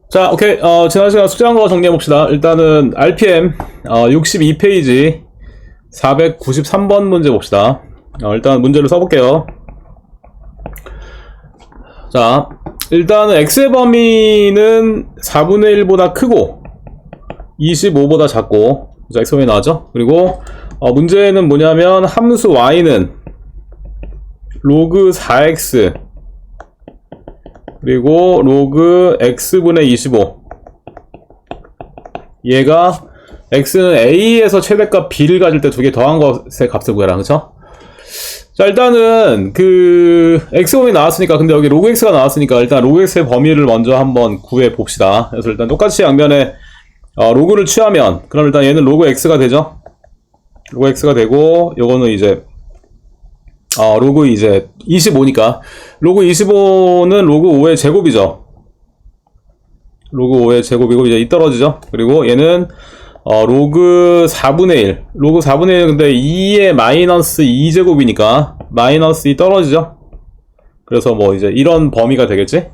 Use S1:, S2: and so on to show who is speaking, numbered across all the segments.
S1: 자, 오케이. 지난 시간 숙제한 거 정리해봅시다. 일단은, RPM, 62페이지, 493번 문제 봅시다. 일단 문제를 써볼게요. 자, 일단은 X의 범위는 4분의 1보다 크고, 25보다 작고, 자, X 범위 나왔죠? 그리고, 문제는 뭐냐면, 함수 Y는, 로그 4X, 그리고 로그 x분의 25 얘가 x는 a에서 최대값 b를 가질 때 두 개 더한 것의 값을 구해라. 그쵸? 자, 일단은 그 x범위 나왔으니까, 근데 여기 로그 x가 나왔으니까 일단 로그 x의 범위를 먼저 한번 구해 봅시다. 그래서 일단 똑같이 양변에 로그를 취하면, 그럼 일단 얘는 로그 x가 되죠? 로그 x가 되고, 요거는 이제 로그 이제 25니까 로그 25는 로그 5의 제곱이죠. 로그 5의 제곱이고 이제 이 떨어지죠. 그리고 얘는 로그 4분의 1 로그 4분의 1 근데 2의 마이너스 2제곱이니까 마이너스 2 떨어지죠. 그래서 뭐 이제 이런 범위가 되겠지?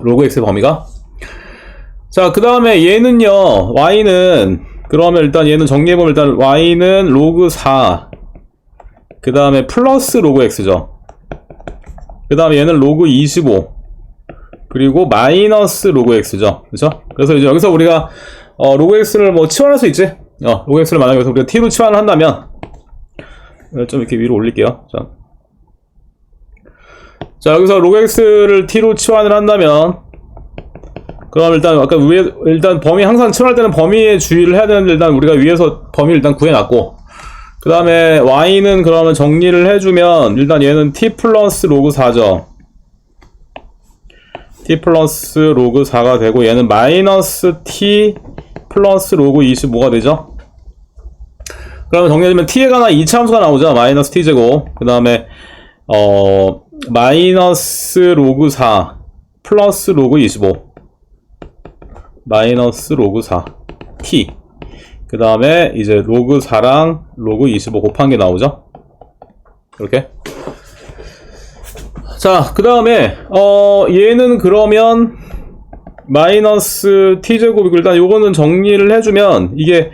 S1: 로그 x 범위가. 자, 그 다음에 얘는요, y는, 그러면 일단 얘는 정리해보면 일단 y는 로그 4, 그 다음에 플러스 로그 x죠. 그 다음에 얘는 로그 25, 그리고 마이너스 로그 x죠. 그쵸? 그래서 이제 여기서 우리가 로그 x를 뭐 치환할 수 있지? 로그 x를 만약에 여기서 우리가 t로 치환을 한다면, 좀 이렇게 위로 올릴게요. 자, 여기서 로그 x를 t로 치환을 한다면, 그럼 일단 아까 위에, 일단 범위 항상 치환할 때는 범위에 주의를 해야 되는데, 일단 우리가 위에서 범위를 일단 구해놨고, 그 다음에 y는 그러면 정리를 해주면 일단 얘는 t 플러스 로그 4죠. t 플러스 로그 4가 되고 얘는 마이너스 t 플러스 로그 25가 되죠. 그러면 정리해주면 t에 관한 2차 함수가 나오죠. 마이너스 t제곱, 그 다음에 마이너스 로그 4 플러스 로그 25 마이너스 로그 4 t, 그 다음에 이제 로그 4랑 로그 25 곱한 게 나오죠. 이렇게. 자, 그 다음에 얘는 그러면 마이너스 t제곱이고, 일단 요거는 정리를 해주면 이게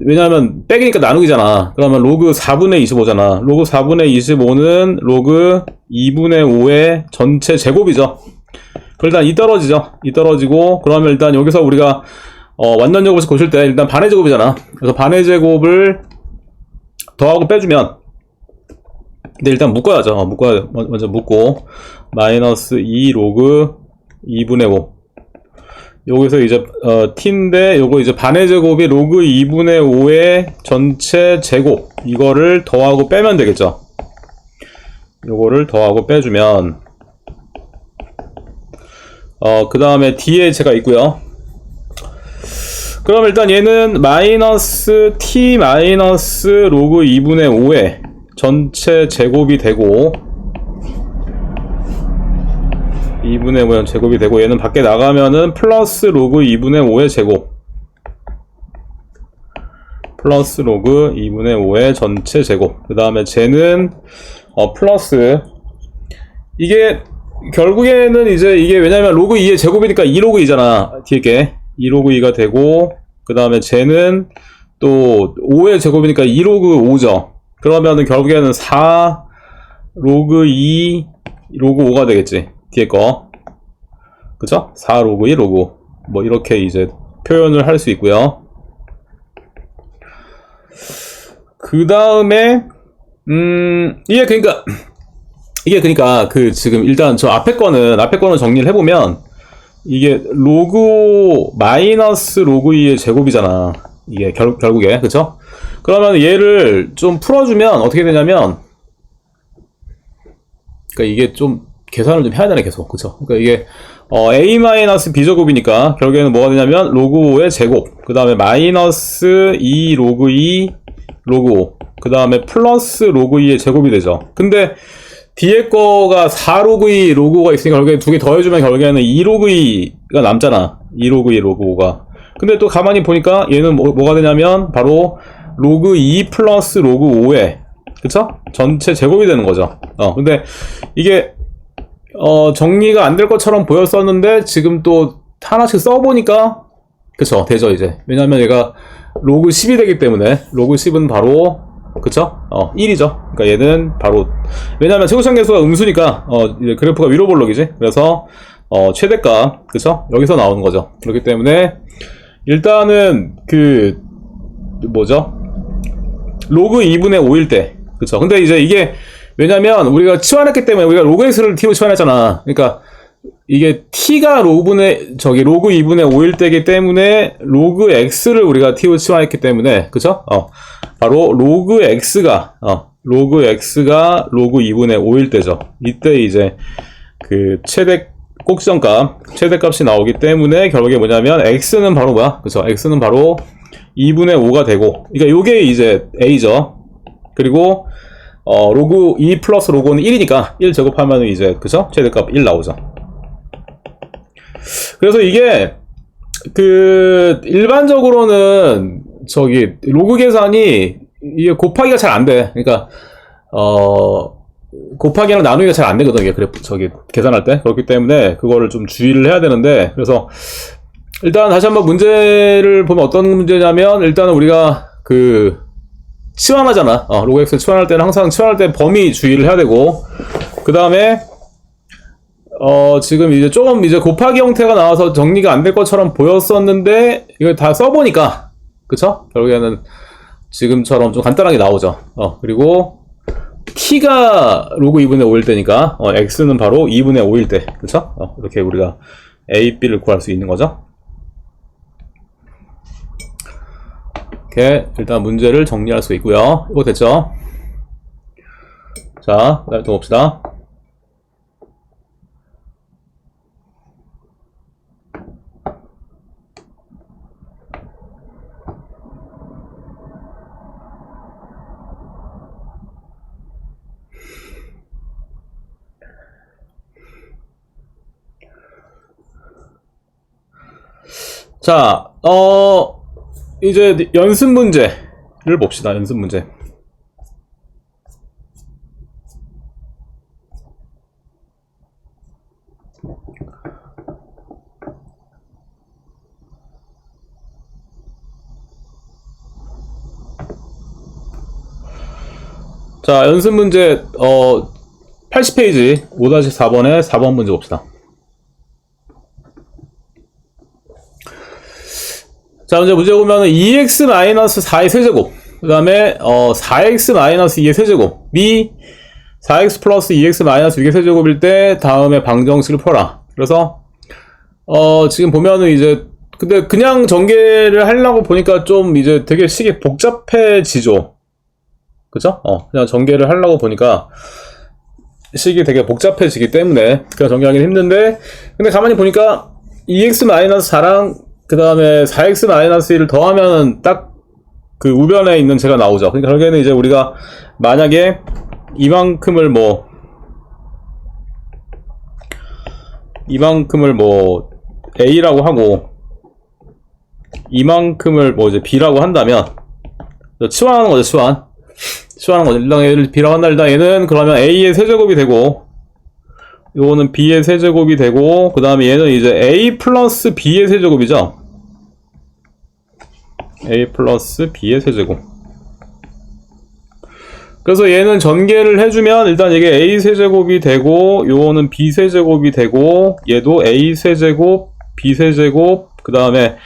S1: 왜냐면 빼기니까 나누기잖아. 그러면 로그 4분의 25잖아. 로그 4분의 25는 로그 2분의 5의 전체 제곱이죠. 일단 이 떨어지죠. 이 떨어지고, 그러면 일단 여기서 우리가 완전 제곱에서 고칠 때 일단 반의 제곱이잖아. 그래서 반의 제곱을 더하고 빼주면, 근데 일단 묶어야죠. 묶어야, 먼저 묶고, 마이너스 2 로그 2분의 5. 여기서 이제 t인데 요거 이제 반의 제곱이 로그 2분의 5의 전체 제곱, 이거를 더하고 빼면 되겠죠. 요거를 더하고 빼주면 그 다음에 뒤에 제가 있고요. 그럼 일단 얘는 마이너스 t 마이너스 로그 2분의 5의 전체 제곱이 되고, 2분의 5의 제곱이 되고, 얘는 밖에 나가면은 플러스 로그 2분의 5의 제곱, 플러스 로그 2분의 5의 전체 제곱, 그 다음에 쟤는 플러스, 이게 결국에는 이제 이게 왜냐면 로그 2의 제곱이니까 2로그 2잖아. 뒤에 게 2로그 2가 되고, 그 다음에 쟤는 또 5의 제곱이니까 2로그 5죠. 그러면은 결국에는 4 로그 2 로그 5가 되겠지. 뒤에 거. 그쵸? 4 로그 2 로그 5. 뭐 이렇게 이제 표현을 할 수 있고요. 그 다음에 이게 그러니까 그 지금 일단 저 앞에 거는 정리를 해보면, 이게 로그 마이너스 로그 2의 제곱이잖아. 이게 결국에. 그쵸? 그러면 얘를 좀 풀어주면 어떻게 되냐면, 그러니까 이게 좀 계산을 좀 해야 되네 계속. 그쵸? 그러니까 이게 a 마이너스 b 제곱이니까 결국에는 뭐가 되냐면 로그 5의 제곱, 그 다음에 마이너스 2 로그 2 로그 5, 그 다음에 플러스 로그 2의 제곱이 되죠. 근데 뒤에 거가 4 로그 2 로그 5가 있으니까 결국에 두 개 더해주면 결국에는 2 로그 2가 남잖아. 2 로그 2 로그 5가. 근데 또 가만히 보니까 얘는 뭐가 되냐면 바로 로그 2 플러스 로그 5의, 그쵸? 전체 제곱이 되는 거죠. 근데 이게 정리가 안 될 것처럼 보였었는데 지금 또 하나씩 써보니까 그쵸 되죠 이제. 왜냐면 얘가 로그 10이 되기 때문에 로그 10은 바로 그쵸 1이죠. 그러니까 얘는 바로 왜냐면 최고치환 계수가 음수니까 이제 그래프가 위로 볼록이지. 그래서 최대값 그쵸 여기서 나오는 거죠. 그렇기 때문에 일단은 그 뭐죠 로그 2분의 5일 때 그쵸. 근데 이제 이게 왜냐면 우리가 치환했기 때문에 우리가 로그 x를 t로 치환했잖아. 그러니까 이게 t가 로그 2분의 5일 때기 때문에 로그 x를 우리가 t로 치환했기 때문에 그쵸 바로 로그 x가 로그 2분의 5일 때죠. 이때 이제 그 최대값이 나오기 때문에 결국에 뭐냐면 x는 바로 뭐야 그쵸. x는 바로 2분의 5가 되고 그러니까 요게 이제 a죠. 그리고 로그 2 플러스 로그는 1이니까 1 제곱하면 이제 그죠 최대값 1 나오죠. 그래서 이게 그 일반적으로는 저기 로그 계산이 이게 곱하기가 잘 안 돼. 그러니까 곱하기랑 나누기가 잘 안 되거든. 이게 그래프 저기 계산할 때. 그렇기 때문에 그거를 좀 주의를 해야 되는데 그래서 일단 다시 한번 문제를 보면 어떤 문제냐면 일단은 우리가 그 치환하잖아. 로그 x 치환할 때는 항상 치환할 때 범위 주의를 해야 되고 그 다음에 지금 이제 조금 이제 곱하기 형태가 나와서 정리가 안 될 것처럼 보였었는데 이걸 다 써보니까 그쵸? 결국에는 지금처럼 좀 간단하게 나오죠. 그리고 t가 로그 2분의 5일 때니까 x는 바로 2분의 5일 때 그쵸? 이렇게 우리가 a, b를 구할 수 있는 거죠. 이렇게 일단 문제를 정리할 수 있고요. 이거 됐죠? 자, 그 다음에 또 봅시다. 자, 이제 연습 문제를 봅시다. 연습 문제. 자, 연습 문제 80페이지 5-4번의 4번 문제 봅시다. 자, 먼저 문제 보면은 2x-4의 세제곱 그 다음에 4x-2의 세제곱이 4x 플러스 2x-6의 세제곱일 때 다음에 방정식을 풀어라. 그래서 지금 보면은 이제 근데 그냥 전개를 하려고 보니까 좀 이제 되게 식이 복잡해지죠. 그죠? 그냥 전개를 하려고 보니까 식이 되게 복잡해지기 때문에 그냥 전개하기는 힘든데 근데 가만히 보니까 2x-4랑 그 다음에 4x-1을 더하면 딱 그 우변에 있는 제가 나오죠. 그러니까 결국에는 이제 우리가 만약에 이만큼을 뭐 A라고 하고 이만큼을 뭐 이제 B라고 한다면 치환하는 거죠. 치환하는 거죠. 일단 얘를 B라고 한다. 일단 얘는 그러면 A의 세제곱이 되고 요거는 B의 세제곱이 되고 그 다음에 얘는 이제 A 플러스 B의 세제곱이죠. A 플러스 B의 세제곱. 그래서 얘는 전개를 해주면 일단 이게 A 세제곱이 되고 요거는 B 세제곱이 되고 얘도 A 세제곱 B 세제곱 그 다음에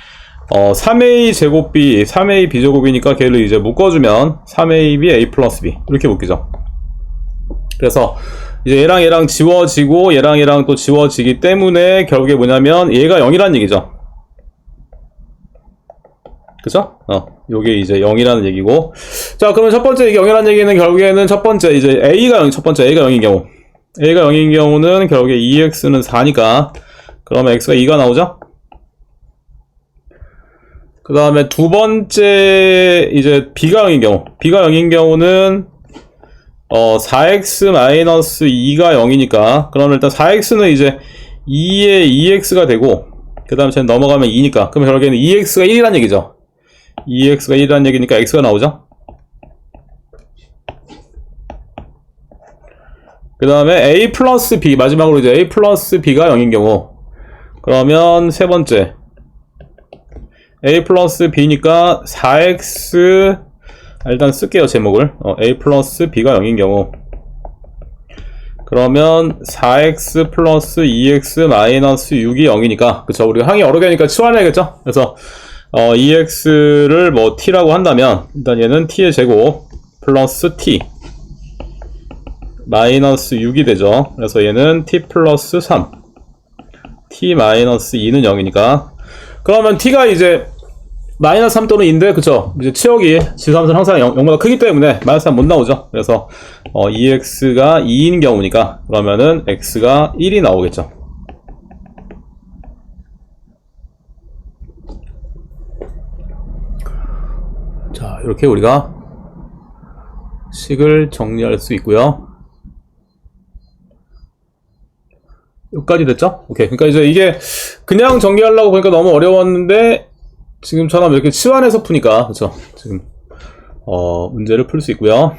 S1: 3A 제곱 B 3A B제곱이니까 걔를 이제 묶어주면 3AB A 플러스 B 이렇게 묶이죠. 그래서 이제 얘랑 지워지고 얘랑 또 지워지기 때문에 결국에 뭐냐면 얘가 0이란 얘기죠. 그죠? 요게 이제 0이라는 얘기고. 자, 그러면 첫 번째 이게 0이라는 얘기는 결국에는 첫 번째 이제 A가 0인 경우. A가 0인 경우는 결국에 2x는 4니까. 그러면 x가 2가 나오죠? 그 다음에 두 번째 이제 B가 0인 경우. B가 0인 경우는 4x-2가 0이니까. 그러면 일단 4x는 이제 2에 2x가 되고 그 다음에 쟤는 넘어가면 2니까. 그럼 결국에는 2x가 1이란 얘기죠. 2x가 1이라는 얘기니까 x가 나오죠. 그 다음에 a 플러스 b 마지막으로 이제 a 플러스 b가 0인 경우 그러면 세 번째 a 플러스 b니까 4x 일단 쓸게요 제목을 a 플러스 b가 0인 경우 그러면 4x 플러스 2x 마이너스 6이 0이니까 그쵸 우리가 항이 여러 개니까 치환해야겠죠 그래서 2x를 뭐 t라고 한다면 일단 얘는 t의 제곱 플러스 t 마이너스 6이 되죠 그래서 얘는 t 플러스 3 t 마이너스 2는 0이니까 그러면 t가 이제 마이너스 3 또는 2인데 그쵸 이제 치역이 지수함수는 항상 0보다 크기 때문에 마이너스 3 못 나오죠 그래서 2x가 2인 경우니까 그러면은 x가 1이 나오겠죠 자 이렇게 우리가 식을 정리할 수 있고요 여기까지 됐죠? 오케이 그러니까 이제 이게 그냥 전개하려고 보니까 너무 어려웠는데 지금처럼 이렇게 치환해서 푸니까 그쵸 지금 문제를 풀 수 있고요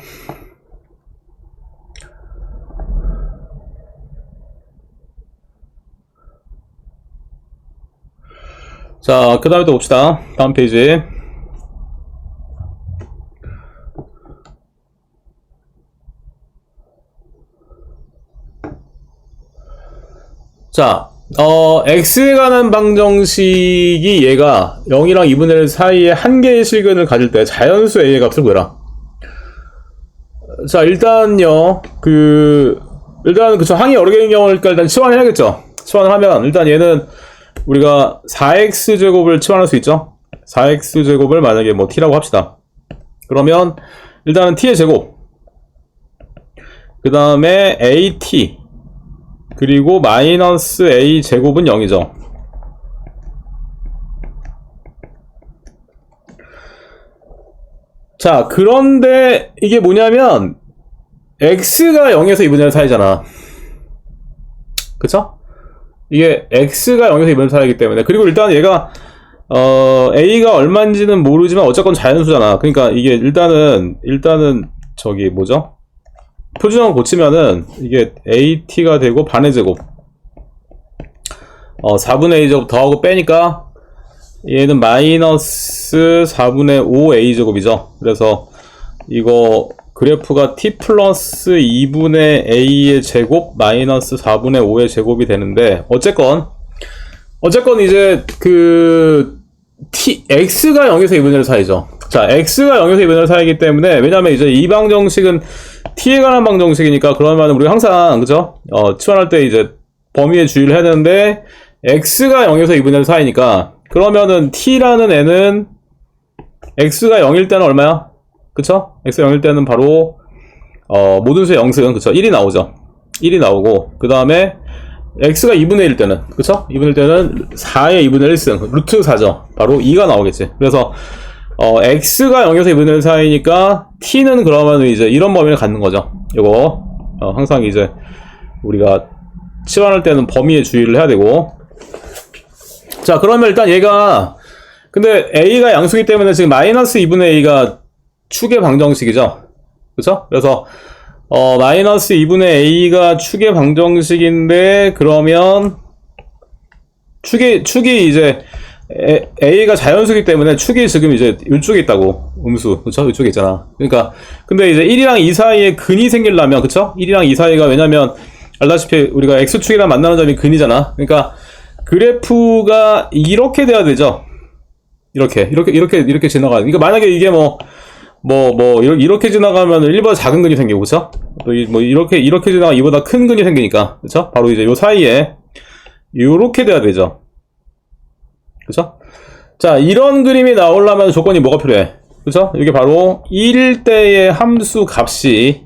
S1: 자 그 다음에 또 봅시다 다음 페이지 자 x에 관한 방정식이 얘가 0이랑 2분의 1 사이에 한 개의 실근을 가질 때 자연수 a의 값을 구해라. 자 일단요 일단 그쵸 항이 여러 개인 경우니까 일단 치환을 해야겠죠. 치환을 하면 일단 얘는 우리가 4x제곱을 치환할 수 있죠. 4x제곱을 만약에 뭐 t라고 합시다. 그러면 일단은 t의 제곱 그 다음에 at 그리고 마이너스 a 제곱은 0이죠. 자 그런데 이게 뭐냐면 x가 0에서 2분의 1 사이잖아. 그쵸? 이게 x가 0에서 2분의 1 사이이기 때문에 그리고 일단 얘가 a가 얼마인지는 모르지만 어쨌건 자연수잖아. 그러니까 이게 일단은 저기 뭐죠? 표준형을 고치면은 이게 at가 되고 반의 제곱 4분의 a 제곱 더하고 빼니까 얘는 마이너스 4분의 5 a 제곱이죠. 그래서 이거 그래프가 t 플러스 2분의 a의 제곱 마이너스 4분의 5의 제곱이 되는데 어쨌건 이제 x가 0에서 2분의 1 사이죠. 자 x가 0에서 2분의 1 사이이기 때문에 왜냐면 이제 이 방정식은 t에 관한 방정식이니까 그러면 우리가 항상 그죠? 치환할 때 이제 범위에 주의를 해야 되는데 x가 0에서 2분의 1 사이니까 그러면은 t라는 애는 x가 0일 때는 얼마야? 그쵸? x가 0일 때는 바로 모든 수의 0승 그쵸? 1이 나오죠. 1이 나오고 그 다음에 x가 2분의 1일 때는 그쵸? 2분의 1 때는 4의 2분의 1승 루트 4죠. 바로 2가 나오겠지. 그래서 x가 0에서 2분의 1 사이니까 t는 그러면 이제 이런 범위를 갖는 거죠. 이거 항상 이제 우리가 치환할 때는 범위에 주의를 해야 되고 자 그러면 일단 얘가 근데 a가 양수기 때문에 지금 마이너스 2분의 a가 축의 방정식이죠. 그쵸? 그래서 마이너스 2분의 a가 축의 방정식인데 그러면 축이 이제 a가 자연수기 때문에 축이 지금 이제 이쪽에 있다고 음수 그쵸? 이쪽에 있잖아. 그러니까 근데 이제 1이랑 2 사이에 근이 생기려면 그쵸? 1이랑 2 사이가 왜냐면 알다시피 우리가 x축이랑 만나는 점이 근이잖아. 그러니까 그래프가 이렇게 돼야 되죠. 이렇게 지나가. 그러니까 만약에 이게 이렇게 지나가면 1보다 작은 근이 생기고, 그쵸? 또 이렇게 지나가 2보다 큰 근이 생기니까, 그쵸? 바로 이제 요 사이에, 요렇게 돼야 되죠. 그쵸? 자, 이런 그림이 나오려면 조건이 뭐가 필요해? 그쵸? 이게 바로 1일 때의 함수 값이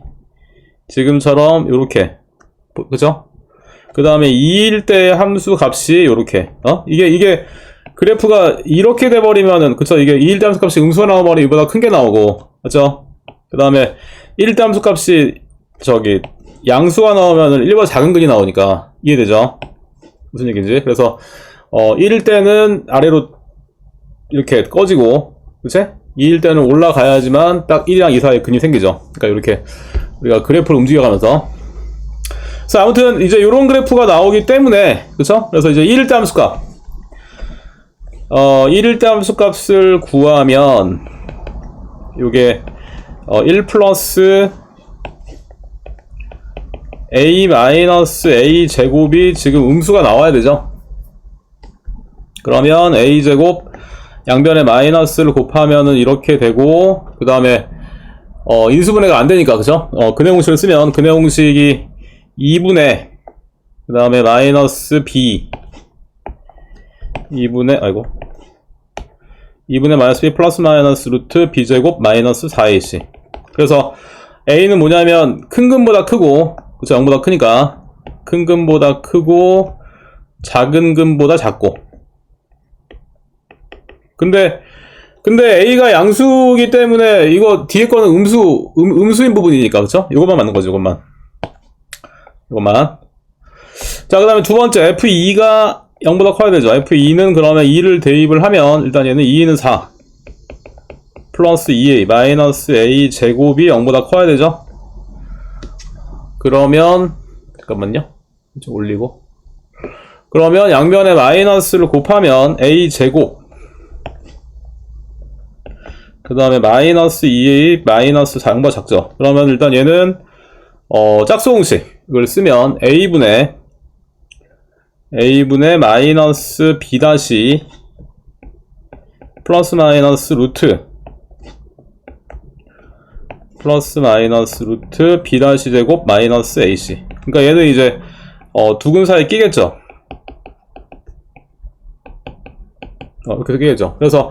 S1: 지금처럼 요렇게, 그쵸? 그 다음에 2일 때의 함수 값이 요렇게, 이게, 그래프가 이렇게 돼버리면은 그쵸 이게 2일 때 함수 값이 음수가 나와버리면 이보다 큰 게 나오고 그쵸 그 다음에 1일 때 함수 값이 저기 양수가 나오면은 1보다 작은 근이 나오니까 이해되죠 무슨 얘기인지 그래서 1일 때는 아래로 이렇게 꺼지고 그치 2일 때는 올라가야지만 딱 1이랑 2 사이에 근이 생기죠 그러니까 이렇게 우리가 그래프를 움직여가면서 그래서 아무튼 이제 요런 그래프가 나오기 때문에, 그쵸? 그래서 이제 1일대 함수값 1일대 함수값을 구하면 요게 1 플러스 a 마이너스 a 제곱이 지금 음수가 나와야 되죠. 그러면 a 제곱 양변에 마이너스를 곱하면은 이렇게 되고, 그 다음에 인수분해가 안 되니까, 그죠? 근해 공식을 쓰면 근해 공식이 2분의 그 다음에 마이너스 b 2분의 마이너스 b 플러스 마이너스 루트 b 제곱 마이너스 4ac. 그래서 a는 뭐냐면 큰 근보다 크고, 그쵸? 0보다 크니까 큰 근보다 크고 작은 근보다 작고. 근데 a가 양수기 때문에 이거 뒤에 거는 음수인 부분이니까, 그쵸? 이것만 맞는 거죠, 이것만. 자, 그 다음에 두 번째 f2가 0보다 커야 되죠. f2는 그러면 2를 대입을 하면 일단 얘는 2는 4 플러스 2a 마이너스 a 제곱이 0보다 커야 되죠. 그러면 잠깐만요, 좀 올리고, 그러면 양변에 마이너스를 곱하면 a 제곱 그 다음에 마이너스 2a 마이너스 4보다 작죠. 그러면 일단 얘는 짝수 공식을 쓰면 a분의 마이너스 b 다시 플러스 마이너스 루트 b 다시 제곱 마이너스 ac. 그러니까 얘는 이제 두 근 사이에 끼겠죠. 이렇게 끼겠죠. 그래서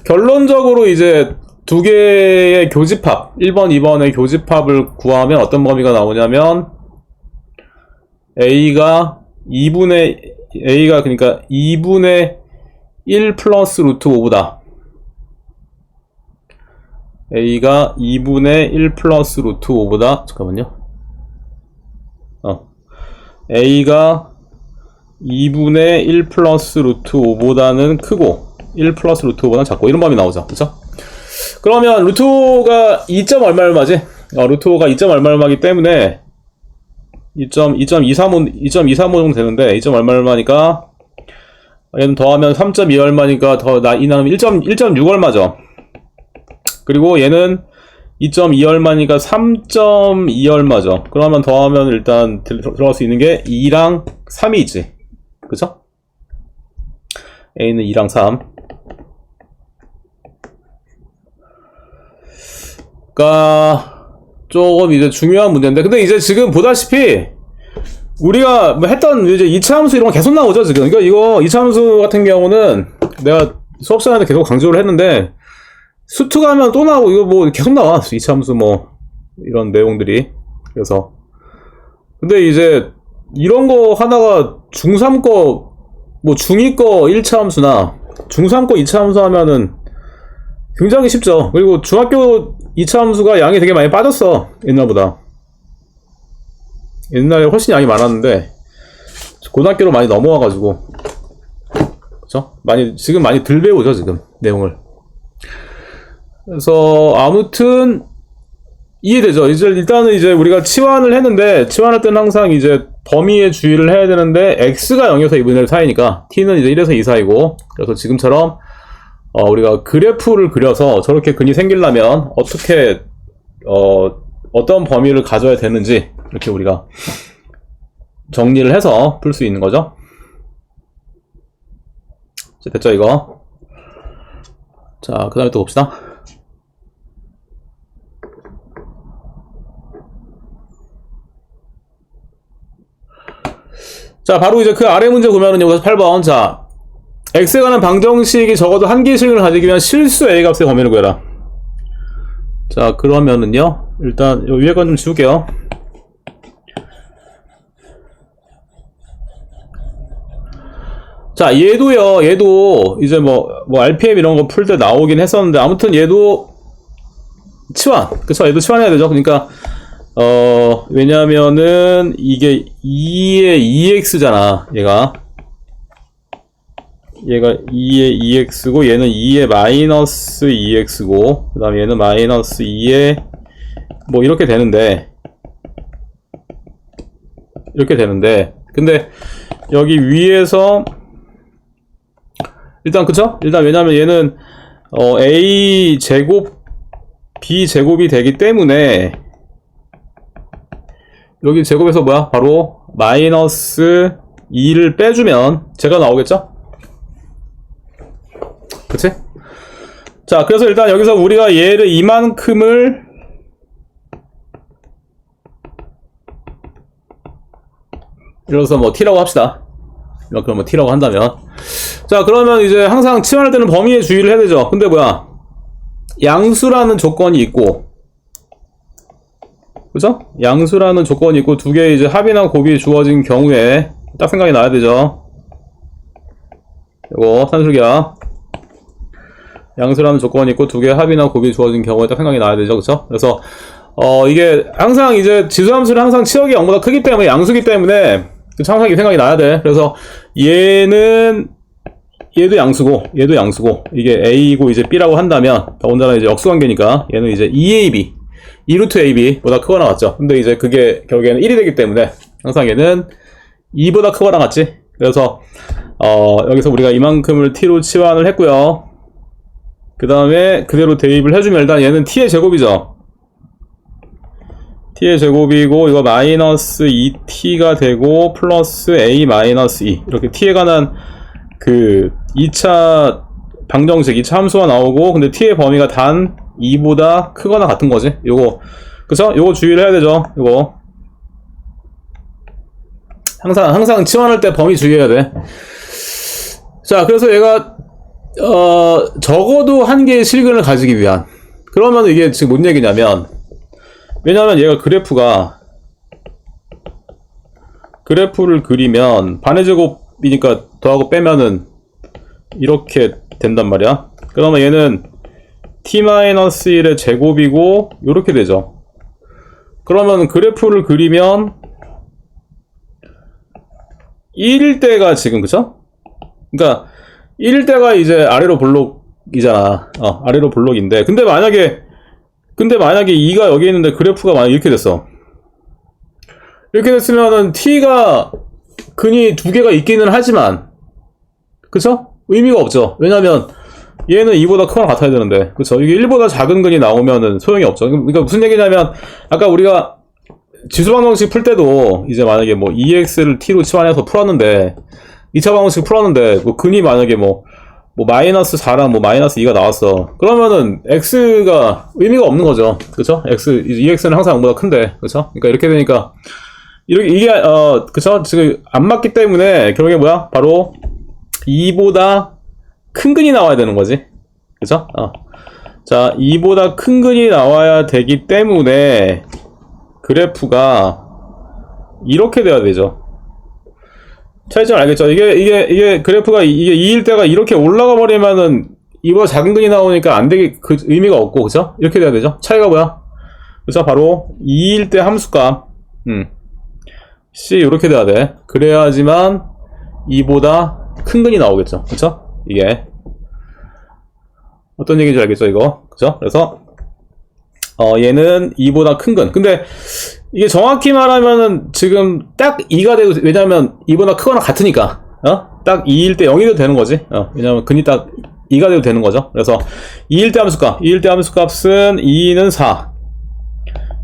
S1: 결론적으로 이제 두 개의 교집합, 1번, 2번의 교집합을 구하면 어떤 범위가 나오냐면 A가 그러니까 2분의 1 플러스 루트 5보다 A가 2분의 1 플러스 루트 5보다 잠깐만요. A가 2분의 1 플러스 루트 5보다는 크고 1 플러스 루트 5보다는 작고, 이런 범위 나오죠. 그쵸? 그러면 루트 5가 2점 얼마지? 루트 5가 2점 얼마기 때문에 2.235 정도 되는데 2점 얼마니까 얘는 더하면 3.2 얼마니까 이 나누면 1.6 얼마죠. 그리고 얘는 2.2 얼마니까 3.2 얼마죠. 그러면 더하면 일단 들어갈 수 있는 게 2랑 3이 있지. 그쵸? A는 2랑 3. 그러니까 조금 이제 중요한 문제인데, 근데 이제 지금 보다시피 우리가 뭐 했던 이제 2차 함수 이런 거 계속 나오죠, 지금. 그러니까 이거 2차 함수 같은 경우는 내가 수업 시간에 계속 강조를 했는데, 수투 가면 또 나오고, 이거 뭐 계속 나와. 2차 함수 뭐 이런 내용들이. 그래서 근데 이제 이런 거 하나가 중3 거, 뭐 중2 거 1차 함수나 중3 거 2차 함수 하면은 굉장히 쉽죠. 그리고 중학교 2차 함수가 양이 되게 많이 빠졌어, 옛날보다. 옛날에 훨씬 양이 많았는데 고등학교로 많이 넘어와가지고, 그쵸? 지금 많이 덜 배우죠, 지금 내용을. 그래서 아무튼 이해되죠. 일단은 이제 우리가 치환을 했는데, 치환할 때는 항상 이제 범위의 주의를 해야 되는데, x가 0에서 2분의 1 사이니까 t는 이제 1에서 2 사이고, 그래서 지금처럼 우리가 그래프를 그려서 저렇게 근이 생기려면 어떻게 어떤 범위를 가져야 되는지 이렇게 우리가 정리를 해서 풀 수 있는 거죠. 됐죠, 이거? 자, 그 다음에 또 봅시다. 자, 바로 이제 그 아래 문제 보면은요, 8번. 자, x에 관한 방정식이 적어도 한 개의 실근을 가지기 위한 실수 a 값의 범위를 구해라. 자, 그러면은요, 일단 요 위에 건 좀 지울게요. 자, 얘도 이제 뭐 RPM 이런 거 풀 때 나오긴 했었는데, 아무튼 얘도 치환, 그쵸? 얘도 치환해야 되죠. 그러니까 왜냐면은 이게 2의 2x잖아. 얘가 2의 2x고 얘는 2의 마이너스 2x고 그 다음에 얘는 마이너스 2의 뭐 이렇게 되는데, 이렇게 되는데, 근데 여기 위에서 일단 그쵸? 일단 왜냐면 얘는 a 제곱 b 제곱이 되기 때문에 여기 제곱에서 뭐야? 바로 마이너스 2를 빼주면 제가 나오겠죠? 그치? 자, 그래서 일단 여기서 우리가 얘를 이만큼을 이래서 뭐 t라고 합시다. 그럼 뭐 t라고 한다면, 자, 그러면 이제 항상 치환할 때는 범위에 주의를 해야 되죠. 근데 뭐야, 양수라는 조건이 있고, 그죠? 양수라는 조건이 있고 두 개의 이제 합이나 곱이 주어진 경우에 딱 생각이 나야 되죠. 이거 산술기야. 양수라는 조건이 있고 두 개의 합이나 곱이 주어진 경우에 딱 생각이 나야 되죠. 그쵸? 그래서 이게 항상 이제 지수함수는 항상 치역이 0보다 크기 때문에, 양수기 때문에 항상 이 생각이 나야 돼. 그래서 얘도 양수고 얘도 양수고 이게 a이고 이제 b라고 한다면, 더군다나 이제 역수관계니까 얘는 이제 2ab 2루트 ab보다 크거나 같죠. 근데 이제 그게 결국에는 1이 되기 때문에 항상 얘는 2보다 크거나 같지. 그래서 여기서 우리가 이만큼을 t로 치환을 했고요. 그 다음에 그대로 대입을 해주면 일단 얘는 t의 제곱이죠. t의 제곱이고 이거 마이너스 2t가 되고 플러스 a 마이너스 2, 이렇게 t에 관한 그 2차 방정식, 2차 함수가 나오고, 근데 t의 범위가 단 2보다 크거나 같은 거지. 요거, 그쵸? 요거 주의를 해야 되죠. 요거 항상 치환할 때 범위 주의해야 돼. 자, 그래서 얘가 적어도 한 개의 실근을 가지기 위한, 그러면 이게 지금 뭔 얘기냐면, 왜냐면 얘가 그래프를 그리면 반의 제곱이니까 더하고 빼면은 이렇게 된단 말이야. 그러면 얘는 t-1의 제곱이고 요렇게 되죠. 그러면 그래프를 그리면 1일 때가 지금, 그쵸? 그러니까 1일 때가 이제 아래로 볼록이잖아. 아래로 볼록인데, 근데 만약에 2가 여기 있는데 그래프가 만약에 이렇게 됐어. 이렇게 됐으면은 t가 근이 두 개가 있기는 하지만, 그쵸? 의미가 없죠. 왜냐면 얘는 2보다 크거나 같아야 되는데, 그쵸? 이게 1보다 작은 근이 나오면은 소용이 없죠. 그러니까 무슨 얘기냐면, 아까 우리가 지수방정식 풀 때도 이제 만약에 뭐 2x를 t로 치환해서 풀었는데, 2차 방정식 풀었는데 뭐 근이 만약에 뭐 마이너스 4랑 뭐 마이너스 2가 나왔어. 그러면은 x가 의미가 없는 거죠. 그쵸? 2x는 항상 0보다 큰데, 그쵸? 그러니까 이렇게 되니까 이게 그쵸? 지금 안 맞기 때문에 결국에 뭐야? 바로 2보다 큰 근이 나와야 되는 거지. 그쵸? 자, 2보다 큰 근이 나와야 되기 때문에 그래프가 이렇게 돼야 되죠. 차이점 알겠죠? 이게 그래프가 이게 2일 때가 이렇게 올라가 버리면은 2보다 작은 근이 나오니까 안 되게 그 의미가 없고, 그쵸? 이렇게 돼야 되죠? 차이가 뭐야? 그쵸? 바로 2일 때 함수값 C 이렇게 돼야 돼. 그래야지만 2보다 큰 근이 나오겠죠. 그쵸? 이게 어떤 얘기인지 알겠죠, 이거? 그쵸? 그래서 얘는 2보다 큰 근. 근데 이게 정확히 말하면은 지금 딱 2가 되고, 왜냐면 2보다 크거나 같으니까 딱 2일 때 0이 돼도 되는 거지. 왜냐면 근이 딱 2가 돼도 되는 거죠. 그래서 2일 때 함수값은 2는 4,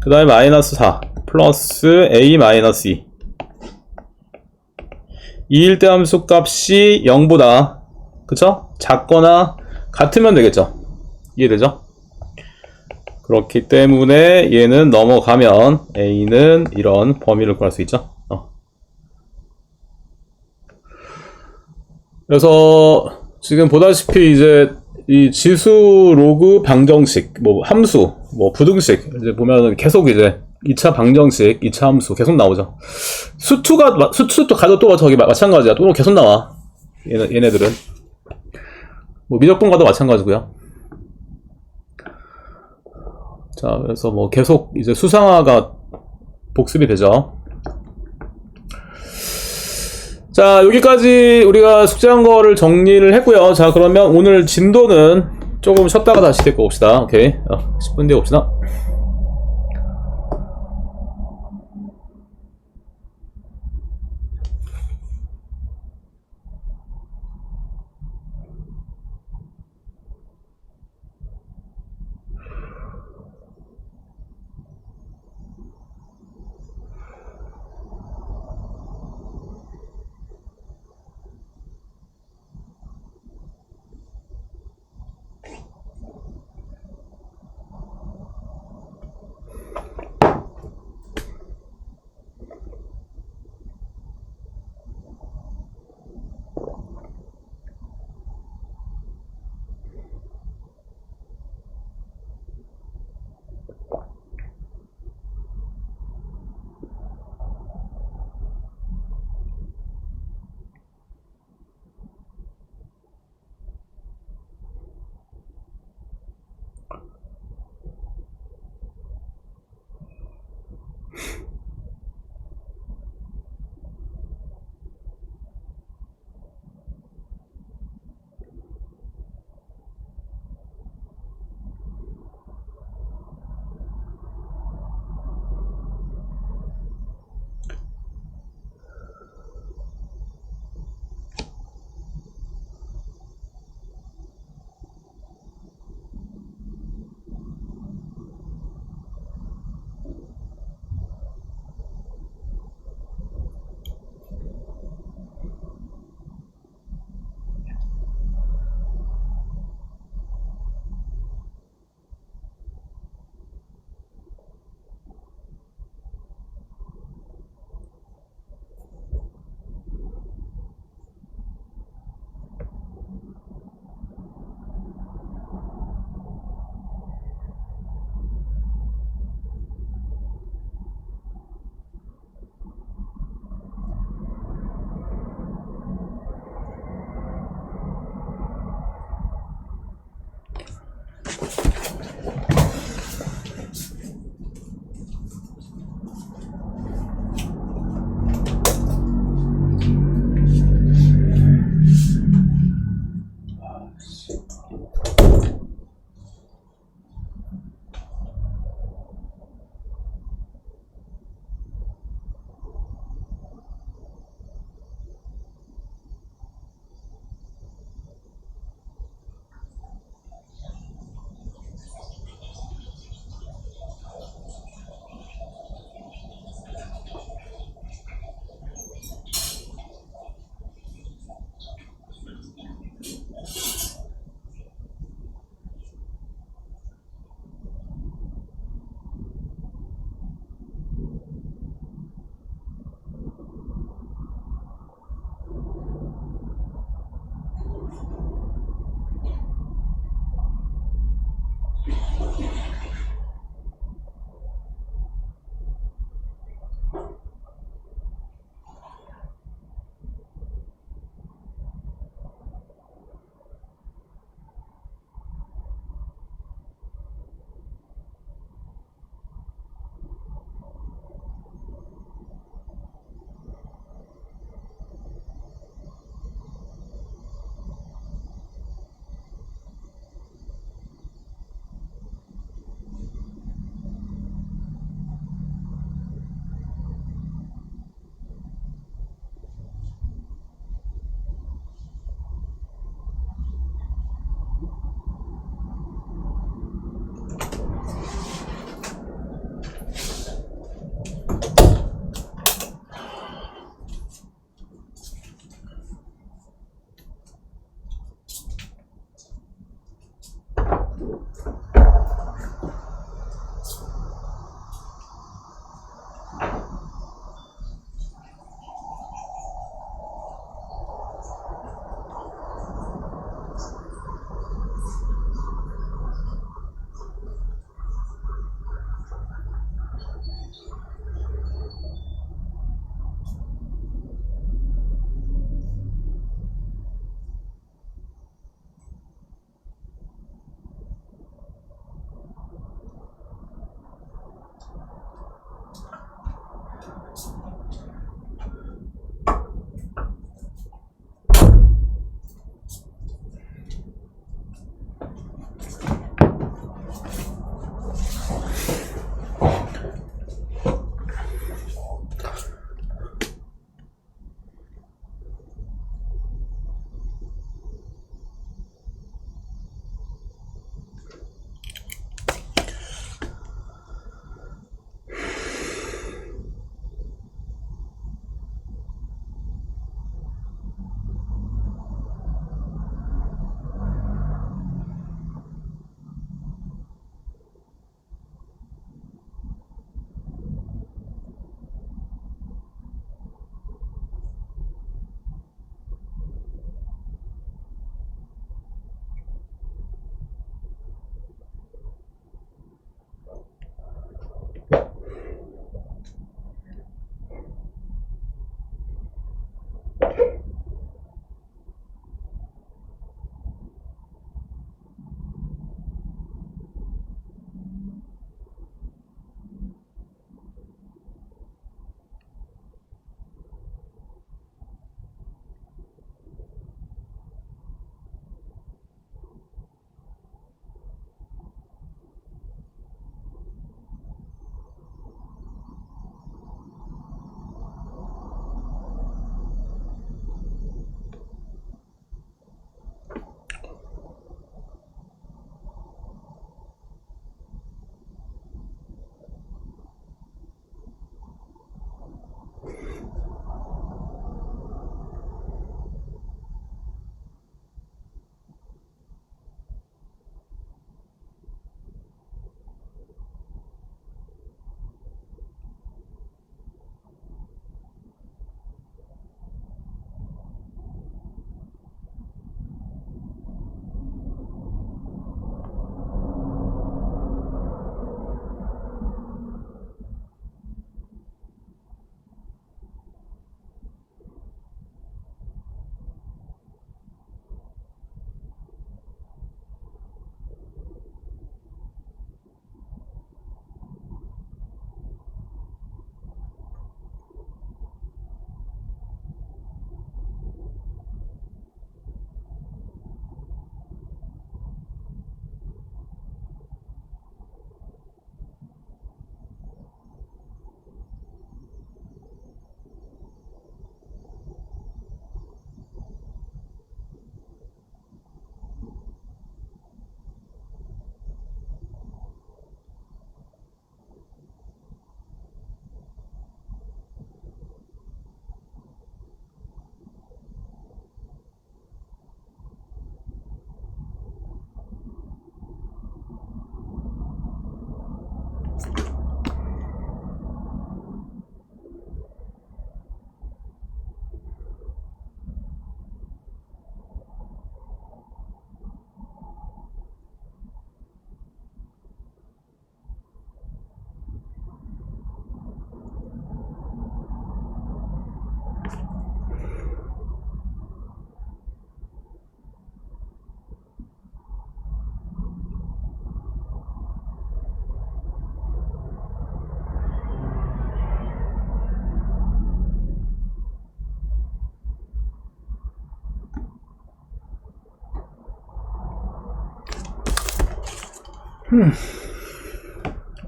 S1: 그 다음에 마이너스 4 플러스 a 마이너스 2. 2일 때 함수값이 0보다, 그쵸? 작거나 같으면 되겠죠. 이해되죠? 그렇기 때문에 얘는 넘어가면 a는 이런 범위를 구할 수 있죠. 그래서 지금 보다시피 이제 이 지수 로그 방정식, 뭐 함수, 뭐 부등식, 이제 보면은 계속 이제 2차 방정식, 2차 함수 계속 나오죠. 수투 가도 또 저기 마찬가지야. 또 계속 나와. 얘네들은. 뭐 미적분과도 마찬가지고요. 자, 그래서 뭐 계속 이제 수상화가 복습이 되죠. 자, 여기까지 우리가 숙제한 거를 정리를 했고요. 자, 그러면 오늘 진도는 조금 쉬었다가 다시 데리고 옵시다. 오케이. 10분 뒤에 옵시다.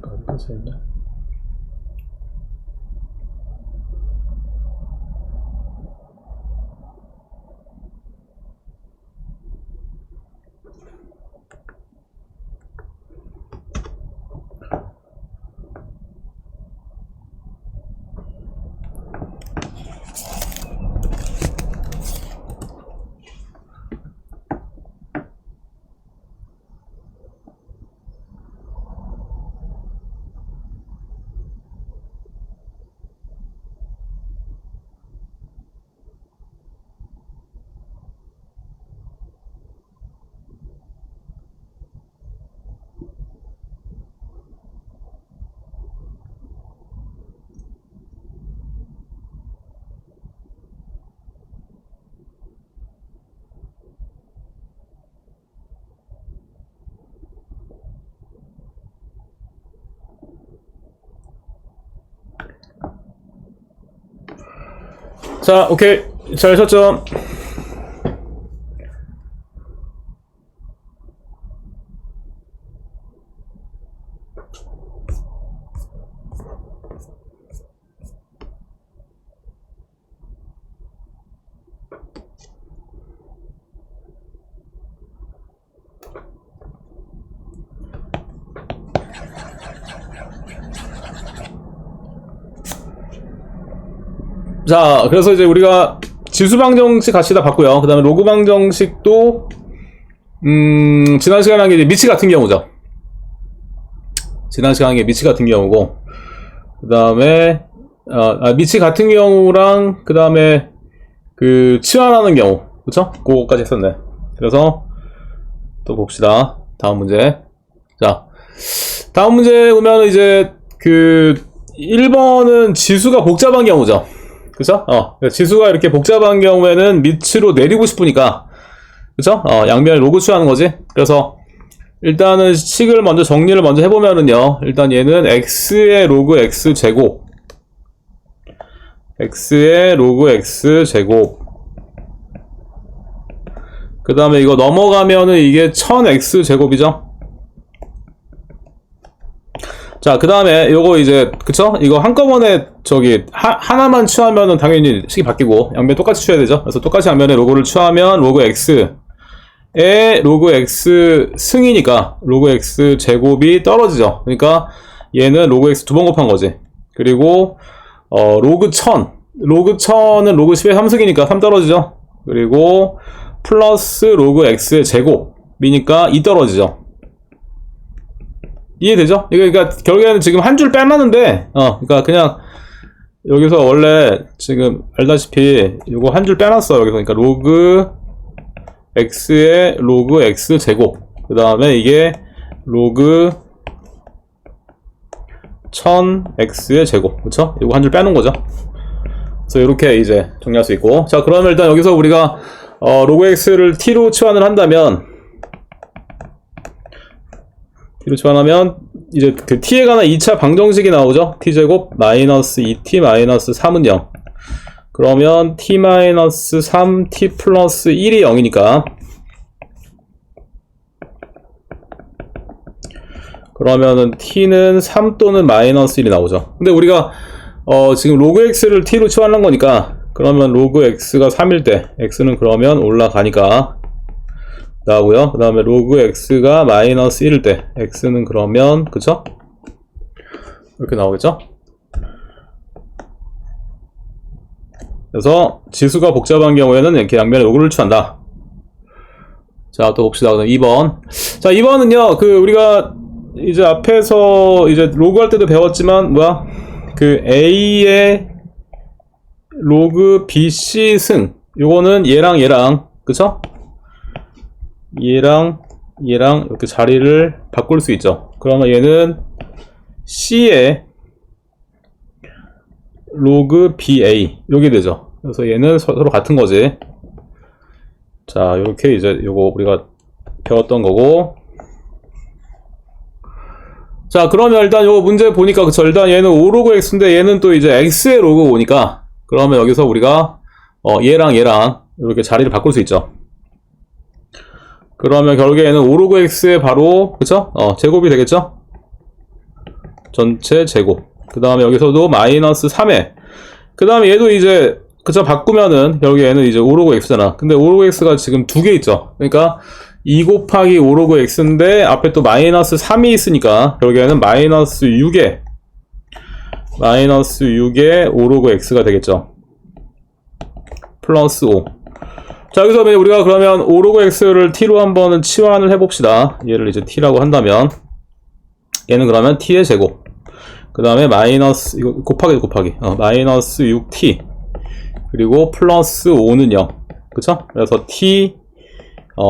S1: 어디까지 했냐? 자, 오케이. 잘 쳤죠? 자, 그래서 이제 우리가 지수 방정식 같이 다 봤고요. 그 다음에 로그 방정식도 지난 시간에 한 게 미치 같은 경우죠. 지난 시간에 한 게 미치 같은 경우고, 그 다음에 미치 같은 경우랑 그 다음에 그 치환하는 경우, 그쵸? 그거까지 했었네. 그래서 또 봅시다. 다음 문제. 자, 다음 문제 보면 이제 그 1번은 지수가 복잡한 경우죠. 그쵸? 지수가 이렇게 복잡한 경우에는 밑으로 내리고 싶으니까, 그쵸? 양면에 로그 취하는 거지. 그래서 일단은 식을 먼저 정리를 먼저 해보면은요, 일단 얘는 x의 로그 x 제곱, x의 로그 x 제곱, 그 다음에 이거 넘어가면은 이게 1000x 제곱이죠. 자, 그 다음에 요거 이제, 그쵸? 이거 한꺼번에 하나만 취하면은 당연히 식이 바뀌고, 양면 똑같이 취해야 되죠? 그래서 똑같이 양면에 로그를 취하면 로그 x에 로그 x 승이니까 로그 x 제곱이 떨어지죠. 그러니까 얘는 로그 x 두 번 곱한 거지. 그리고, 로그 1000. 로그 1000은 로그 10의 3승이니까 3 떨어지죠. 그리고, 플러스 로그 x의 제곱이니까 2 떨어지죠. 이해되죠? 그러니까 결국에는 지금 한 줄 빼놨는데, 그러니까 그냥 여기서 원래 지금 알다시피 이거 한 줄 빼놨어. 여기서 그러니까 로그 x의 로그 x 제곱, 그 다음에 이게 로그 1000x의 제곱, 그쵸? 이거 한 줄 빼놓은 거죠. 그래서 이렇게 이제 정리할 수 있고, 자, 그러면 일단 여기서 우리가 로그 x를 t로 치환을 한다면, t로 치환하면 이제 그 t에 관한 2차 방정식이 나오죠. t제곱 마이너스 2t 마이너스 3은 0. 그러면 t 마이너스 3 t 플러스 1이 0이니까, 그러면은 t는 3 또는 마이너스 1이 나오죠. 근데 우리가 지금 로그 x를 t로 치환한 거니까, 그러면 로그 x가 3일 때 x는 그러면 올라가니까 나오고요. 그 다음에 로그 x가 마이너스 1일 때 x는 그러면, 그쵸? 이렇게 나오겠죠? 그래서 지수가 복잡한 경우에는 이렇게 양면에 로그를 취한다. 자, 또 봅시다. 2번. 자, 2번은요, 우리가 이제 앞에서 이제 로그 할 때도 배웠지만, A의 로그 BC 승. 요거는 얘랑, 그쵸? 얘랑 이렇게 자리를 바꿀 수 있죠. 그러면 얘는 C의 로그 BA 요게 되죠. 그래서 얘는 서로 같은 거지. 자, 요렇게 이제 요거 우리가 배웠던 거고, 자, 그러면 일단 요거 문제 보니까, 그쵸? 일단 얘는 5로그 x인데 얘는 또 이제 x의 로그 5니까, 그러면 여기서 우리가 얘랑 이렇게 자리를 바꿀 수 있죠. 그러면 결국에는 5로그 x의 바로 그쵸? 제곱이 되겠죠? 전체 제곱. 그 다음에 여기서도 마이너스 3에 그 다음에 얘도 이제 그쵸? 바꾸면은 결국에는 이제 5로그 x잖아. 근데 5로그 x가 지금 두 개 있죠. 그러니까 2 곱하기 5로그 x인데 앞에 또 마이너스 3이 있으니까 결국에는 마이너스 6에 5로그 x가 되겠죠. 플러스 5. 자, 여기서 우리가 그러면 5로그 x를 t로 한번 치환을 해봅시다. 얘를 이제 t라고 한다면 얘는 그러면 t의 제곱. 그 다음에 마이너스 이거 곱하기 마이너스 6t 그리고 플러스 5는 0. 그쵸? 그래서 t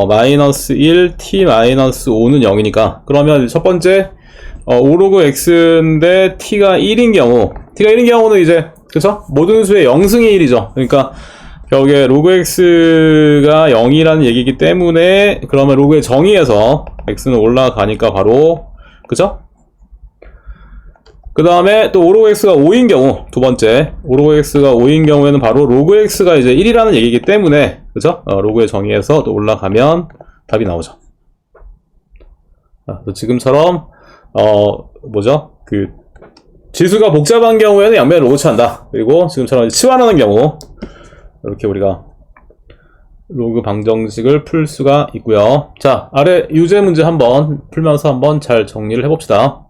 S1: 마이너스 1 t 마이너스 5는 0이니까 그러면 첫 번째 5로그 x인데 t가 1인 경우는 이제 그쵸? 모든 수의 0승의 1이죠. 그러니까 결국에 로그 x가 0이라는 얘기이기 때문에 그러면 로그의 정의에서 x는 올라가니까 바로 그쵸? 그 다음에 또 5로그 x가 5인 경우 두 번째 5로그 x가 5인 경우에는 바로 로그 x가 이제 1이라는 얘기이기 때문에 그죠? 로그의 정의에서 또 올라가면 답이 나오죠. 지금처럼 뭐죠? 그 지수가 복잡한 경우에는 양면을 로그 치환한다. 그리고 지금처럼 치환하는 경우 이렇게 우리가 로그 방정식을 풀 수가 있고요. 자, 아래 유제 문제 한번 풀면서 한번 잘 정리를 해봅시다.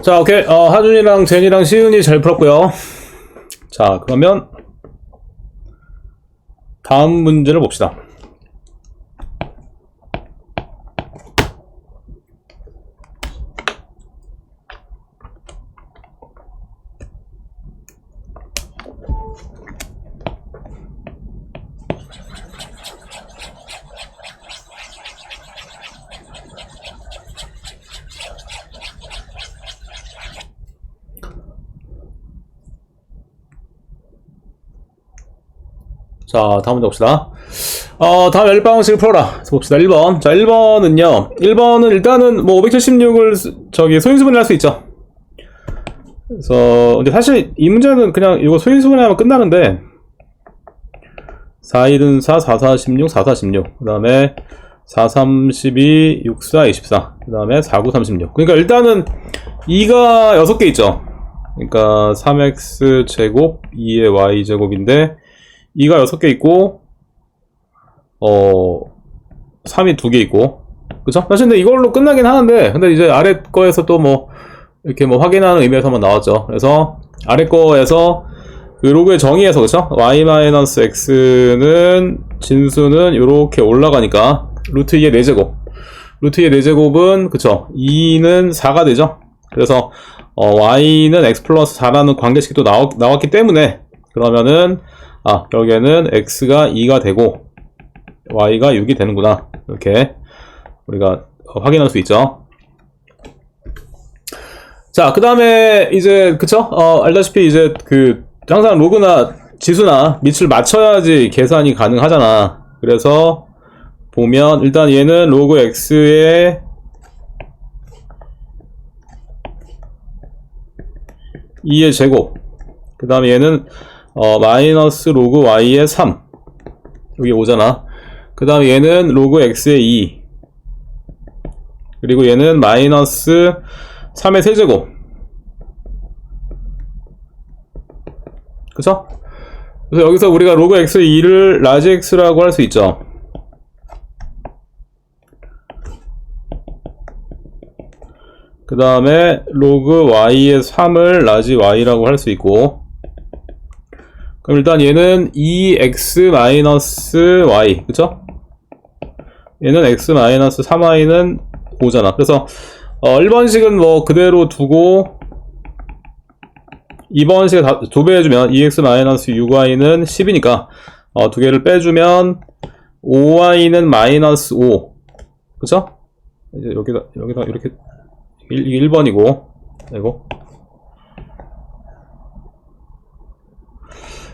S1: 자, 오케이. 하준이랑 제니랑 시은이 잘 풀었고요. 자, 그러면 다음 문제를 봅시다. 자, 다음 문제 봅시다. 다음 열방식을 풀어라. 봅시다. 1번. 자, 1번은요. 1번은 일단은 뭐 576을 저기 소인수분해 할 수 있죠. 그래서 근데 사실 이 문제는 그냥 이거 소인수분해 하면 끝나는데 4, 1은 4, 4, 4, 16, 4, 4, 16. 그 다음에 4, 3, 12, 6, 4, 24. 그 다음에 4, 9, 36. 그러니까 일단은 2가 6개 있죠. 그러니까 3x 제곱 2의 y 제곱인데 2가 6개 있고 3이 2개 있고 그쵸? 사실 근데 이걸로 끝나긴 하는데 근데 이제 아래 거에서 또 뭐 이렇게 뭐 확인하는 의미에서만 나왔죠. 그래서 아래 거에서 그 로그의 정의에서 그쵸? y-x는 진수는 이렇게 올라가니까 루트 2의 4제곱 루트 2의 4제곱은 그쵸? 2는 4가 되죠. 그래서 y는 x 플러스 4라는 관계식이 또 나왔기 때문에 그러면은 결국에는 x가 2가 되고 y가 6이 되는구나. 이렇게 우리가 확인할 수 있죠. 자, 그 다음에 이제 그쵸? 알다시피 이제 그 항상 로그나 지수나 밑을 맞춰야지 계산이 가능하잖아. 그래서 보면 일단 얘는 로그 x의 2의 제곱 그 다음에 얘는 마이너스 로그 y의 3 여기 오잖아. 그 다음에 얘는 로그 x의 2 그리고 얘는 마이너스 3의 세제곱 그쵸? 그래서 여기서 우리가 로그 x의 2를 라지 x라고 할 수 있죠. 그 다음에 로그 y의 3을 라지 y라고 할 수 있고 그럼 일단 얘는 2x-y 그쵸? 얘는 x-3y는 5잖아. 그래서 1번식은 뭐 그대로 두고 2번식에 2배 해주면 2x-6y는 10이니까 두 개를 빼주면 5y는 마이너스 5 그쵸? 이제 여기다 이렇게 1번이고 이거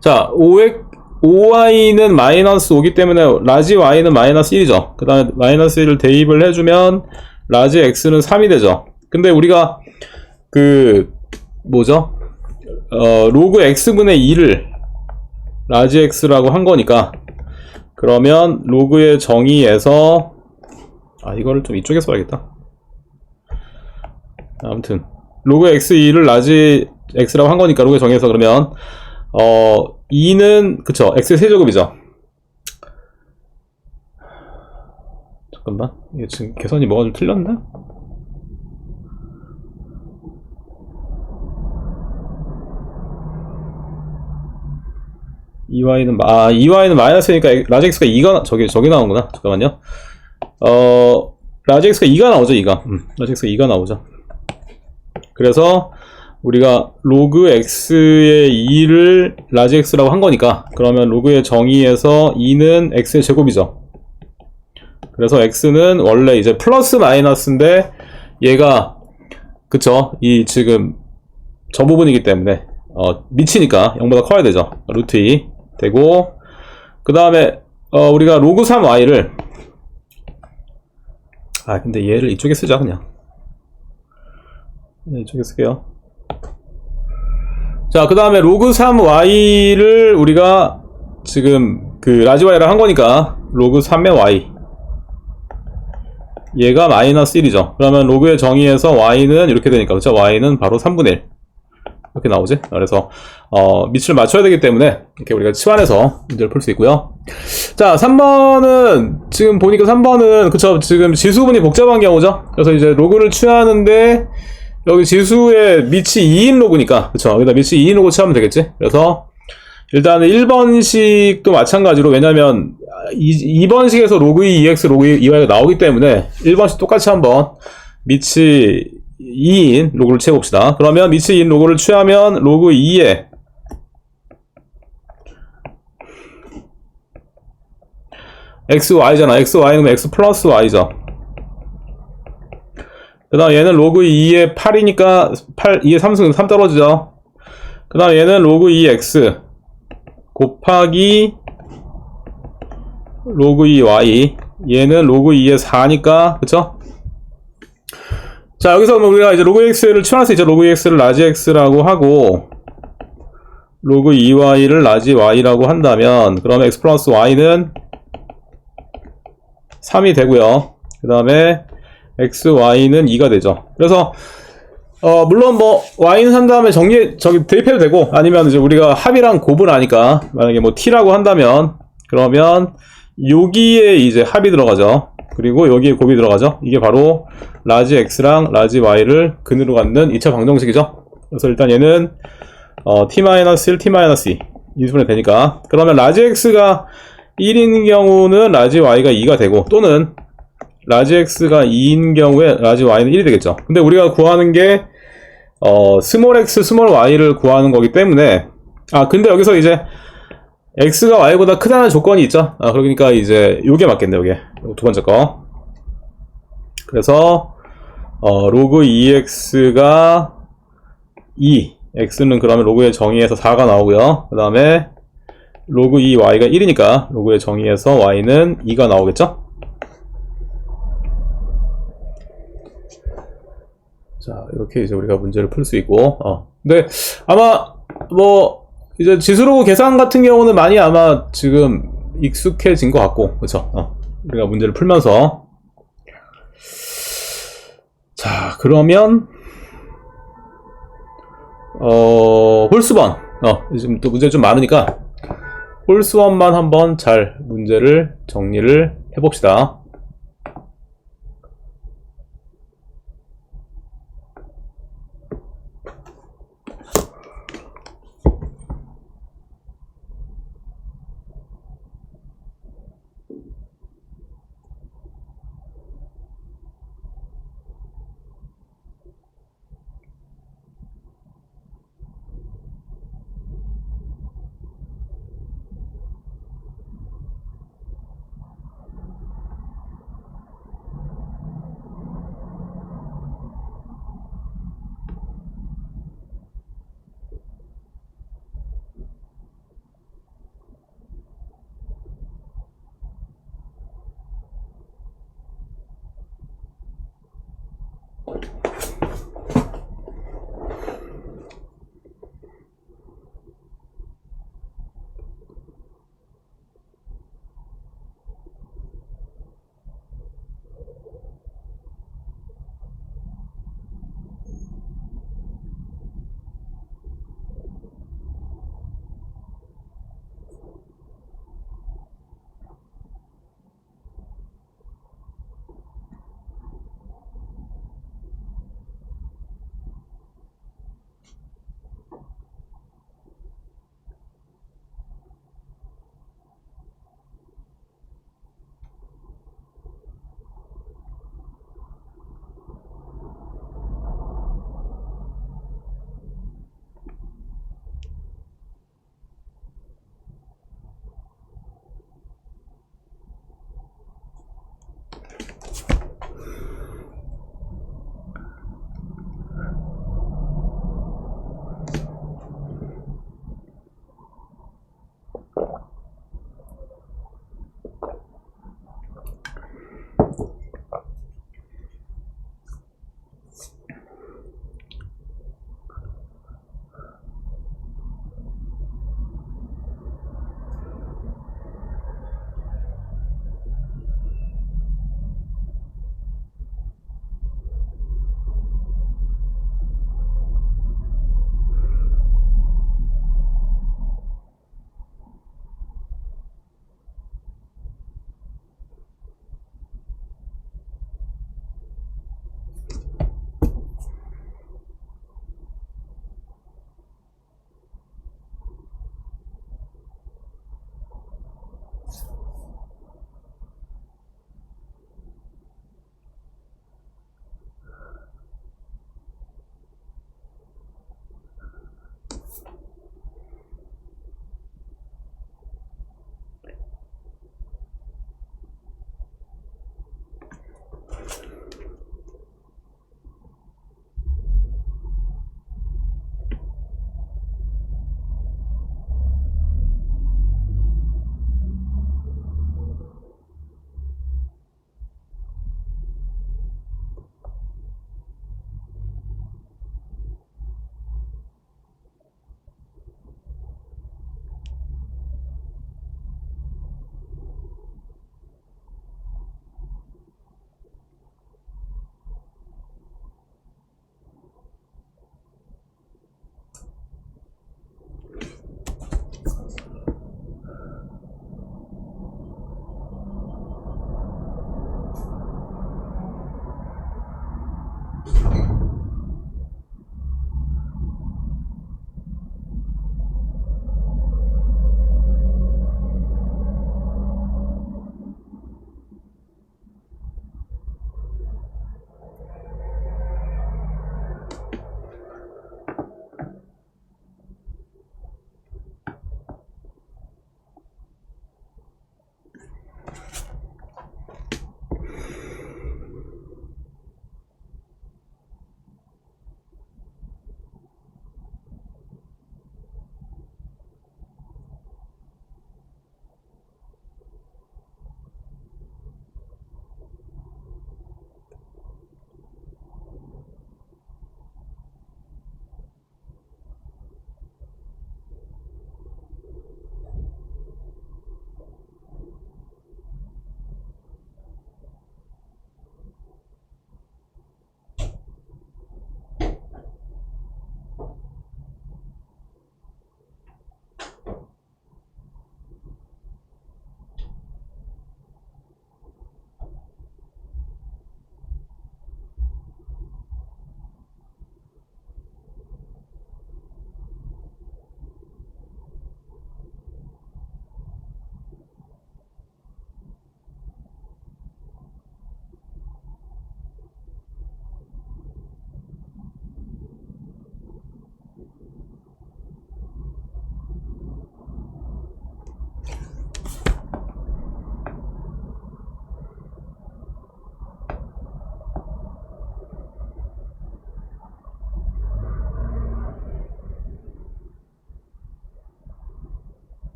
S1: 자, 5y는 마이너스 5기 때문에 라지 y는 마이너스 1이죠. 그 다음에 마이너스 1을 대입을 해주면 라지 x는 3이 되죠. 근데 우리가 그 뭐죠? 로그 x분의 2를 라지 x라고 한 거니까 그러면 로그의 정의에서 이거를 좀 이쪽에 써야겠다. 아무튼 로그 x2를 라지 x라고 한 거니까 로그의 정의에서 그러면 2는 그쵸 x의 세제곱이죠. 잠깐만 이게 지금 계산이 뭐가 좀 틀렸나? EY는 마이너스니까 라지 x가 2가 저기 나오는구나. 잠깐만요. 라지 x가 2가 나오죠. 2가 라지 x가 2가 나오죠. 그래서 우리가 로그 x의 2를 라지 x라고 한 거니까 그러면 로그의 정의에서 2는 x의 제곱이죠. 그래서 x는 원래 이제 플러스 마이너스인데 얘가 그쵸 이 지금 저 부분이기 때문에 미치니까 0보다 커야 되죠. 루트 2 되고 그 다음에 우리가 로그 3y를 근데 얘를 이쪽에 쓰자 그냥 이쪽에 쓸게요. 자, 그 다음에 로그 3y를 우리가 지금 그 라지 y를 한 거니까 로그 3의 y 얘가 마이너스 1이죠. 그러면 로그의 정의에서 y는 이렇게 되니까 그쵸? y는 바로 3분의 1 이렇게 나오지? 그래서 밑을 맞춰야 되기 때문에 이렇게 우리가 치환해서 문제를 풀 수 있고요. 자, 3번은 지금 보니까 3번은 그쵸? 지금 지수분이 복잡한 경우죠. 그래서 이제 로그를 취하는데 여기 지수의 밑이 2인 로그니까, 그쵸? 여기다 밑이 2인 로그 취하면 되겠지? 그래서, 일단은 1번식도 마찬가지로, 왜냐면, 2번식에서 로그 2, EX, 로그 2Y가 나오기 때문에, 1번식 똑같이 한번, 밑이 2인 로그를 채워봅시다. 그러면 밑이 2인 로그를 취하면, 로그 2에, XY잖아. XY는 X 플러스 Y죠. 그 다음 얘는 로그 2에 8이니까 2에 3승 3 떨어지죠. 그 다음 얘는 로그 2x 곱하기 로그 2y, 얘는 로그 2에 4니까 그쵸? 자, 여기서 우리가 이제 로그 x를 취할 수 있죠. 로그 x를 라지 x라고 하고 로그 2y를 라지 y라고 한다면, 그러면 x 플러스 y는 3이 되고요. 그 다음에 xy는 2가 되죠. 그래서 물론 뭐 y는 한 다음에 대입해도 되고, 아니면 이제 우리가 합이랑 곱을 아니까 만약에 뭐 t라고 한다면, 그러면 여기에 이제 합이 들어가죠. 그리고 여기에 곱이 들어가죠. 이게 바로 라지 x랑 라지 y를 근으로 갖는 2차 방정식이죠. 그래서 일단 얘는 t-1, t-2 인수분해 되니까, 그러면 라지 x가 1인 경우는 라지 y가 2가 되고, 또는 라지 x가 2인 경우에 라지 y는 1이 되겠죠. 근데 우리가 구하는 게 스몰 x, 스몰 y를 구하는 거기 때문에, 근데 여기서 이제 x가 y보다 크다는 조건이 있죠. 그러니까 이제 요게 맞겠네, 요게. 두 번째 거. 그래서 로그 2x가 2, x는 그러면 로그의 정의에서 4가 나오고요. 그 다음에 로그 2y가 1이니까 로그의 정의에서 y는 2가 나오겠죠? 자, 이렇게 이제 우리가 문제를 풀 수 있고, 근데 아마 뭐 이제 지수로그 계산 같은 경우는 많이 아마 지금 익숙해진 것 같고, 그쵸? 우리가 문제를 풀면서. 자, 그러면 홀수번, 지금 또 문제 좀 많으니까 홀수원만 한번 잘 문제를 정리를 해봅시다.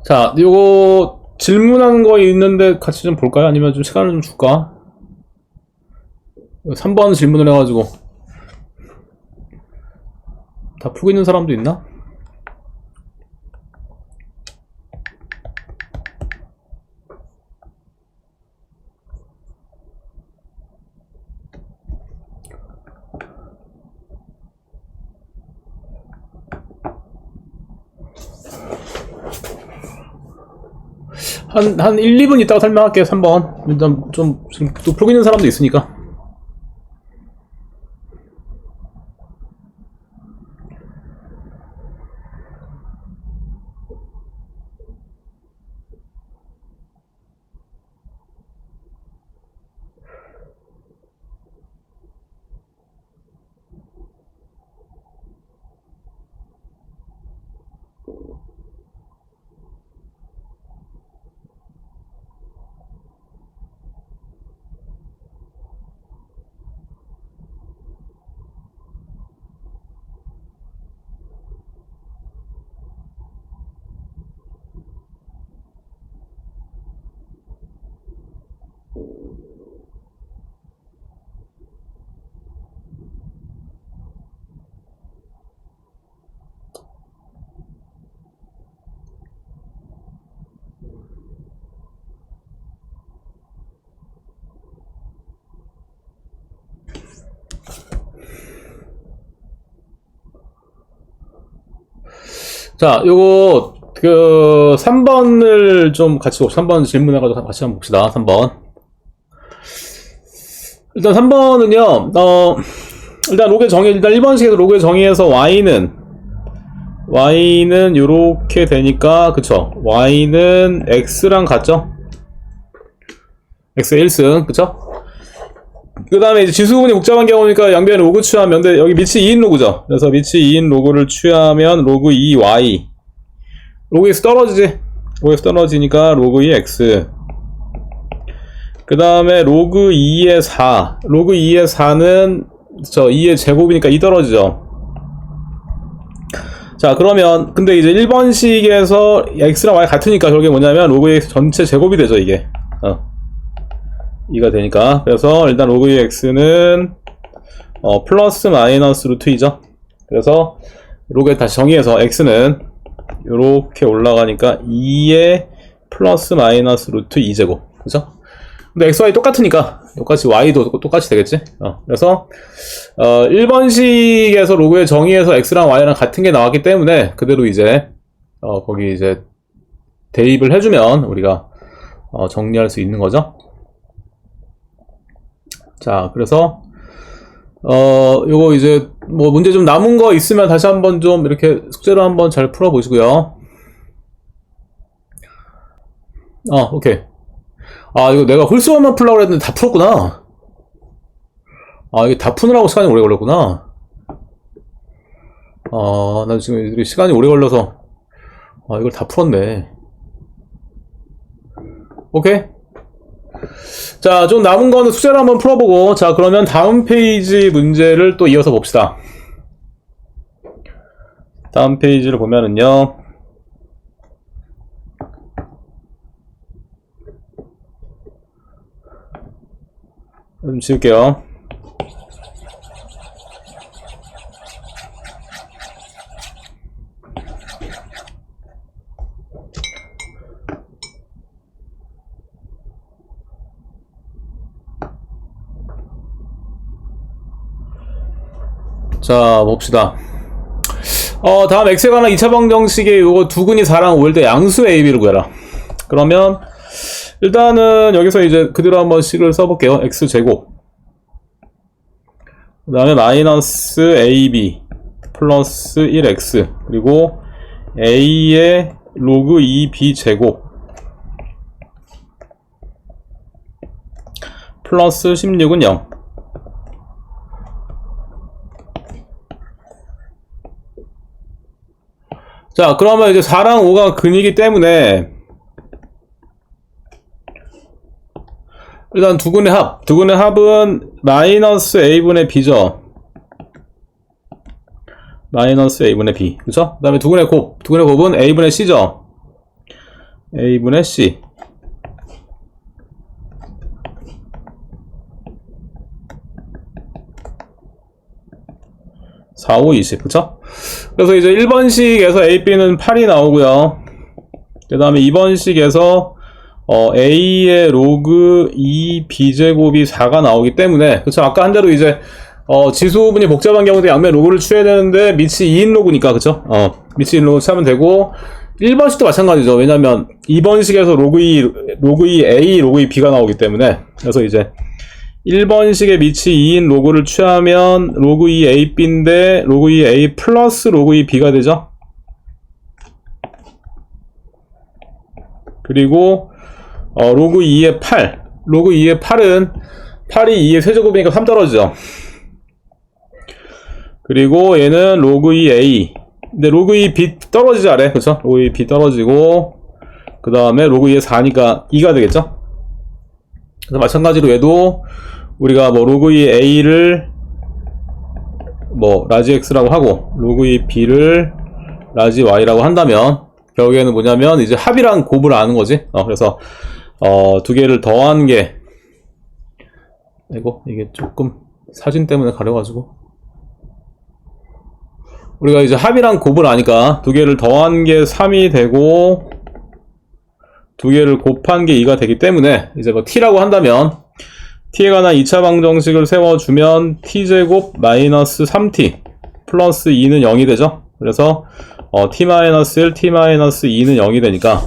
S1: 자, 요거 질문한 거 있는데 같이 좀 볼까요? 아니면 좀 시간을 좀 줄까? 3번 질문을 해가지고 다 풀고 있는 사람도 있나? 한 1, 2분 있다가 설명할게요. 3번. 일단 좀 지금 또 풀고 있는 사람도 있으니까. 자, 요거 3번을 좀 같이 3번 질문해가지고 같이 한번 봅시다. 3번. 일단 3번은요. 일단 로그의 정의, 일단 1번식에서 로그의 정의에서 y는 요렇게 되니까, 그쵸? y는 x랑 같죠? x의 1승, 그쵸? 그 다음에 이제 지수분이 복잡한 경우니까 양변에 로그 취하면, 근데 여기 밑이 2인 로그죠? 그래서 밑이 2인 로그를 취하면 로그 2y. 로그 x 떨어지지? 로그 x 떨어지니까 로그 2x. 그 다음에 로그 2의 4. 로그 2의 4는 2의 제곱이니까 2 떨어지죠? 자, 그러면, 근데 이제 1번식에서 x랑 y 같으니까 저게 뭐냐면 로그 x 전체 제곱이 되죠, 이게. 2가 되니까. 그래서 일단 로그 2x는 플러스 마이너스 루트 2죠. 그래서 로그에 다시 정의해서 x는 요렇게 올라가니까 2의 플러스 마이너스 루트 2제곱. 그죠? 근데 xy 똑같으니까 똑같이 y도 똑같이 되겠지. 그래서 1번식에서 로그의 정의에서 x랑 y랑 같은 게 나왔기 때문에 그대로 이제 거기 이제 대입을 해주면 우리가 정리할 수 있는 거죠. 자, 그래서 요거 이제 뭐 문제 좀 남은 거 있으면 다시 한번 좀 이렇게 숙제로 한번 잘 풀어 보시고요. 오케이. 이거 내가 홀수원만 풀려고 했는데 다 풀었구나. 이게 다 푸느라고 시간이 오래 걸렸구나. 나 지금 시간이 오래 걸려서 이걸 다 풀었네. 오케이. 자, 좀 남은 거는 숙제로 한번 풀어보고, 자, 그러면 다음 페이지 문제를 또 이어서 봅시다. 다음 페이지를 보면은요. 좀 지울게요. 자, 봅시다. 다음 x에 관한 2차 방정식에 요거 두근이 4랑 5일 때 양수 ab를 구해라. 그러면 일단은 여기서 이제 그대로 한번 식을 써볼게요. x제곱 그 다음에 마이너스 ab 플러스 1x 그리고 a의 로그 2b 제곱 플러스 16은 0. 자, 그러면 이제 4랑 5가 근이기 때문에 일단 두근의 합은 마이너스 a분의 b죠. 마이너스 a분의 b, 그쵸? 그 다음에 두근의 곱은 a분의 c죠. A분의 C. (4, 5, 20) 그쵸? 그래서 이제 1번식에서 A, B는 8이 나오고요. 그 다음에 2번식에서 A의 로그 2B제곱이 4가 나오기 때문에, 그쵸? 아까 한 대로 이제 지수분이 복잡한 경우도 양면 로그를 취해야 되는데 밑이 2인 로그니까, 그쵸? 밑이 2인 로그 취하면 되고, 1번식도 마찬가지죠. 왜냐면 2번식에서 로그 2 A, 로그 2 B가 나오기 때문에. 그래서 이제 1번식의 밑이 2인 로그를 취하면 로그 2 A, B인데 로그 2 A 플러스 로그 2 B가 되죠. 그리고 로그 2의 8. 로그 2의 8은 8이 2의 세제곱이니까 3 떨어지죠. 그리고 얘는 로그 2 A. 근데 로그 2 B 떨어지지 아래. 그쵸? 로그 2 B 떨어지고, 그 다음에 로그 2의 4니까 2가 되겠죠? 그래서 마찬가지로 얘도 우리가 뭐 로그 2 A를 뭐 라지 X라고 하고 로그 2 B를 라지 Y라고 한다면 결국에는 뭐냐면 이제 합이랑 곱을 아는 거지. 그래서 두 개를 더한 게, 이게 조금 사진 때문에 가려가지고, 우리가 이제 합이랑 곱을 아니까 두 개를 더한 게 3이 되고 두 개를 곱한 게 2가 되기 때문에 이제 뭐 t라고 한다면 t에 관한 2차 방정식을 세워주면 t제곱 마이너스 3t 플러스 2는 0이 되죠. 그래서 t-1, t-2는 0이 되니까,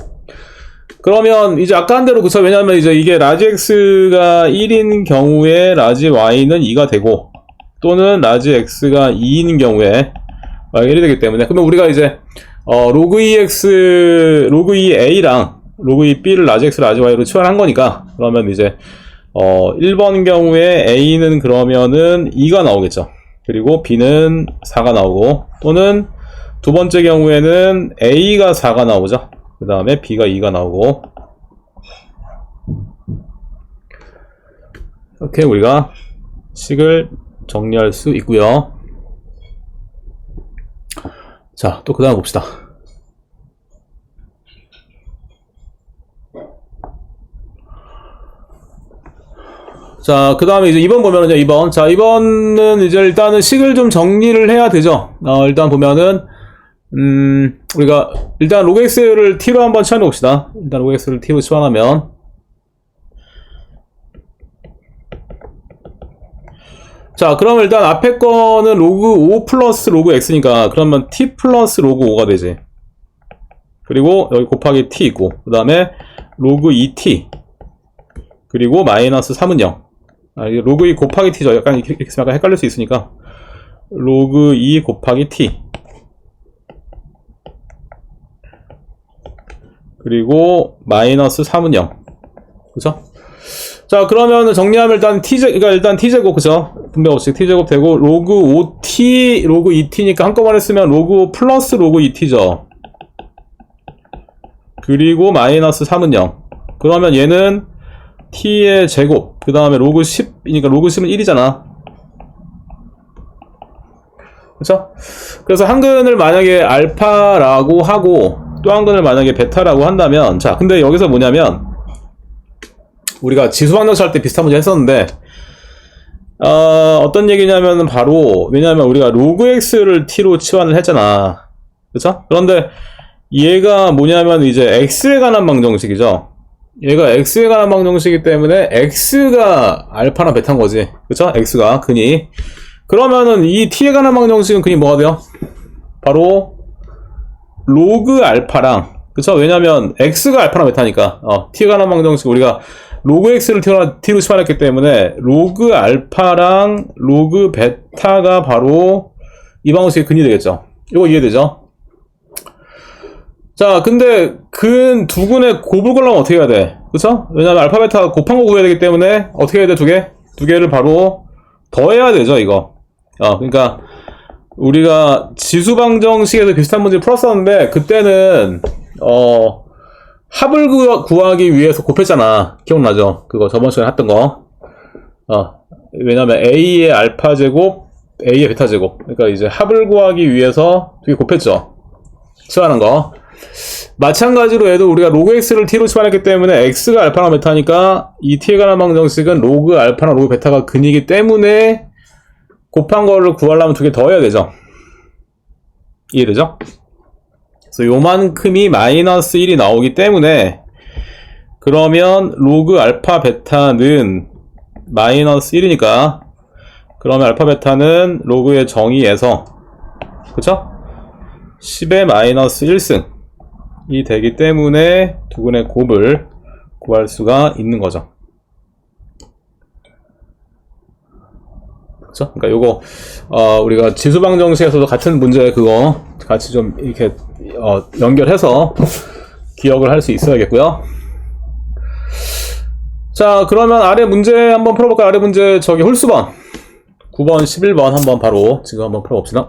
S1: 그러면 이제 아까 한 대로, 그쵸? 왜냐면 이제 이게 라지 x가 1인 경우에 라지 y는 2가 되고, 또는 라지 x가 2인 경우에 y가 1이 되기 때문에, 그러면 우리가 이제 로그 2x, 로그 2a랑 로그 2b를 라지 x, 라지 y로 치환한 거니까, 그러면 이제 1번 경우에 a는 그러면은 2가 나오겠죠. 그리고 b는 4가 나오고, 또는 두 번째 경우에는 a가 4가 나오죠. 그 다음에 b가 2가 나오고, 이렇게 우리가 식을 정리할 수 있고요. 자, 또 그 다음 봅시다. 자, 그 다음에 이제 2번 보면은요, 2번. 자, 2번은 이제 일단은 식을 좀 정리를 해야 되죠. 일단 보면은, 우리가, 일단 로그 x를 t로 한번 치환해 봅시다. 일단 로그 x를 t로 치환하면. 자, 그러면 일단 앞에 거는 로그 5 플러스 로그 x니까, 그러면 t 플러스 로그 5가 되지. 그리고 여기 곱하기 t 있고, 그 다음에 로그 2t. 그리고 마이너스 3은 0. 이게 로그 2 곱하기 t죠. 약간 이렇게 약간 헷갈릴 수 있으니까. 로그 2 곱하기 t. 그리고 마이너스 3은 0. 그죠? 자, 그러면 정리하면 일단 그러니까 일단 t제곱, 그죠? 분배법칙 t제곱 되고, 로그 5t, 로그 2t니까 한꺼번에 쓰면 로그 5 플러스 로그 2t죠. 그리고 마이너스 3은 0. 그러면 얘는 t의 제곱, 그 다음에 로그 10이니까 로그 10은 1이잖아. 그쵸? 그래서 한 근을 만약에 알파라고 하고 또 한 근을 만약에 베타라고 한다면, 자, 근데 여기서 뭐냐면 우리가 지수방정식 할 때 비슷한 문제 했었는데, 어떤 얘기냐면 바로, 왜냐면 우리가 로그 x를 t로 치환을 했잖아. 그쵸? 그런데 얘가 뭐냐면 이제 x에 관한 방정식이죠. 얘가 x에 관한 방정식이기 때문에 x가 알파나 베타인 거지. 그쵸? x가 근이. 그러면은 이 t에 관한 방정식은 근이 뭐가 돼요? 바로 로그 알파랑, 그쵸? 왜냐면 x가 알파나 베타니까. t에 관한 방정식 우리가 로그 x를 t로 치환했기 때문에 로그 알파랑 로그 베타가 바로 이 방정식의 근이 되겠죠. 이거 이해되죠? 자, 근데 근 두 근의 곱을 걸려면 어떻게 해야 돼? 그쵸? 왜냐면 알파 베타 곱한 거 구해야 되기 때문에 어떻게 해야 돼? 두 개? 두 개를 바로 더해야 되죠, 이거. 그러니까 우리가 지수방정식에서 비슷한 문제 풀었었는데, 그때는 합을 구하기 위해서 곱했잖아. 기억나죠? 그거 저번 시간에 했던 거. 왜냐면 A의 알파 제곱, A의 베타 제곱. 그러니까 이제 합을 구하기 위해서 두 개 곱했죠. 치환한 거. 마찬가지로 얘도 우리가 로그 x를 t로 치환했기 때문에 x가 알파랑 베타니까 이 t에 관한 방정식은 로그 알파랑 로그 베타가 근이기 때문에 곱한 거를 구하려면 두 개 더 해야 되죠. 이해되죠? 그래서 요만큼이 마이너스 1이 나오기 때문에 그러면 로그 알파 베타는 마이너스 1이니까 그러면 알파 베타는 로그의 정의에서 그쵸? 10의 마이너스 1승이 되기 때문에 두근의 곱을 구할 수가 있는 거죠. 그쵸? 그러니까 요거 우리가 지수방정식에서도 같은 문제 그거 같이 좀 이렇게 연결해서 기억을 할 수 있어야겠고요. 자, 그러면 아래 문제 한번 풀어볼까요? 아래 문제 저기 홀수번 9번 11번 한번 바로 지금 한번 풀어봅시다.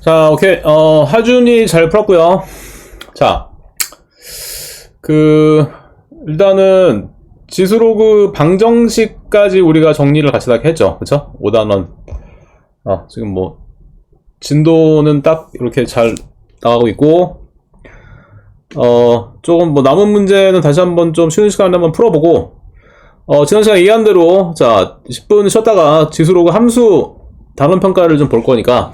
S1: 자, 오케이. 하준이 잘 풀었고요. 자, 일단은 지수로그 방정식까지 우리가 정리를 같이 다 했죠. 그쵸? 5단원. 지금 뭐, 진도는 딱 이렇게 잘 나가고 있고, 조금 뭐 남은 문제는 다시 한번 좀 쉬는 시간에 한번 풀어보고, 지난 시간에 얘기한 대로, 자, 10분 쉬었다가 지수로그 함수 단원 평가를 좀 볼 거니까,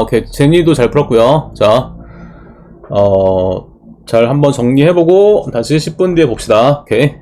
S1: 오케이. 제니도 잘 풀었고요. 자, 잘 한번 정리해보고, 다시 10분 뒤에 봅시다. 오케이.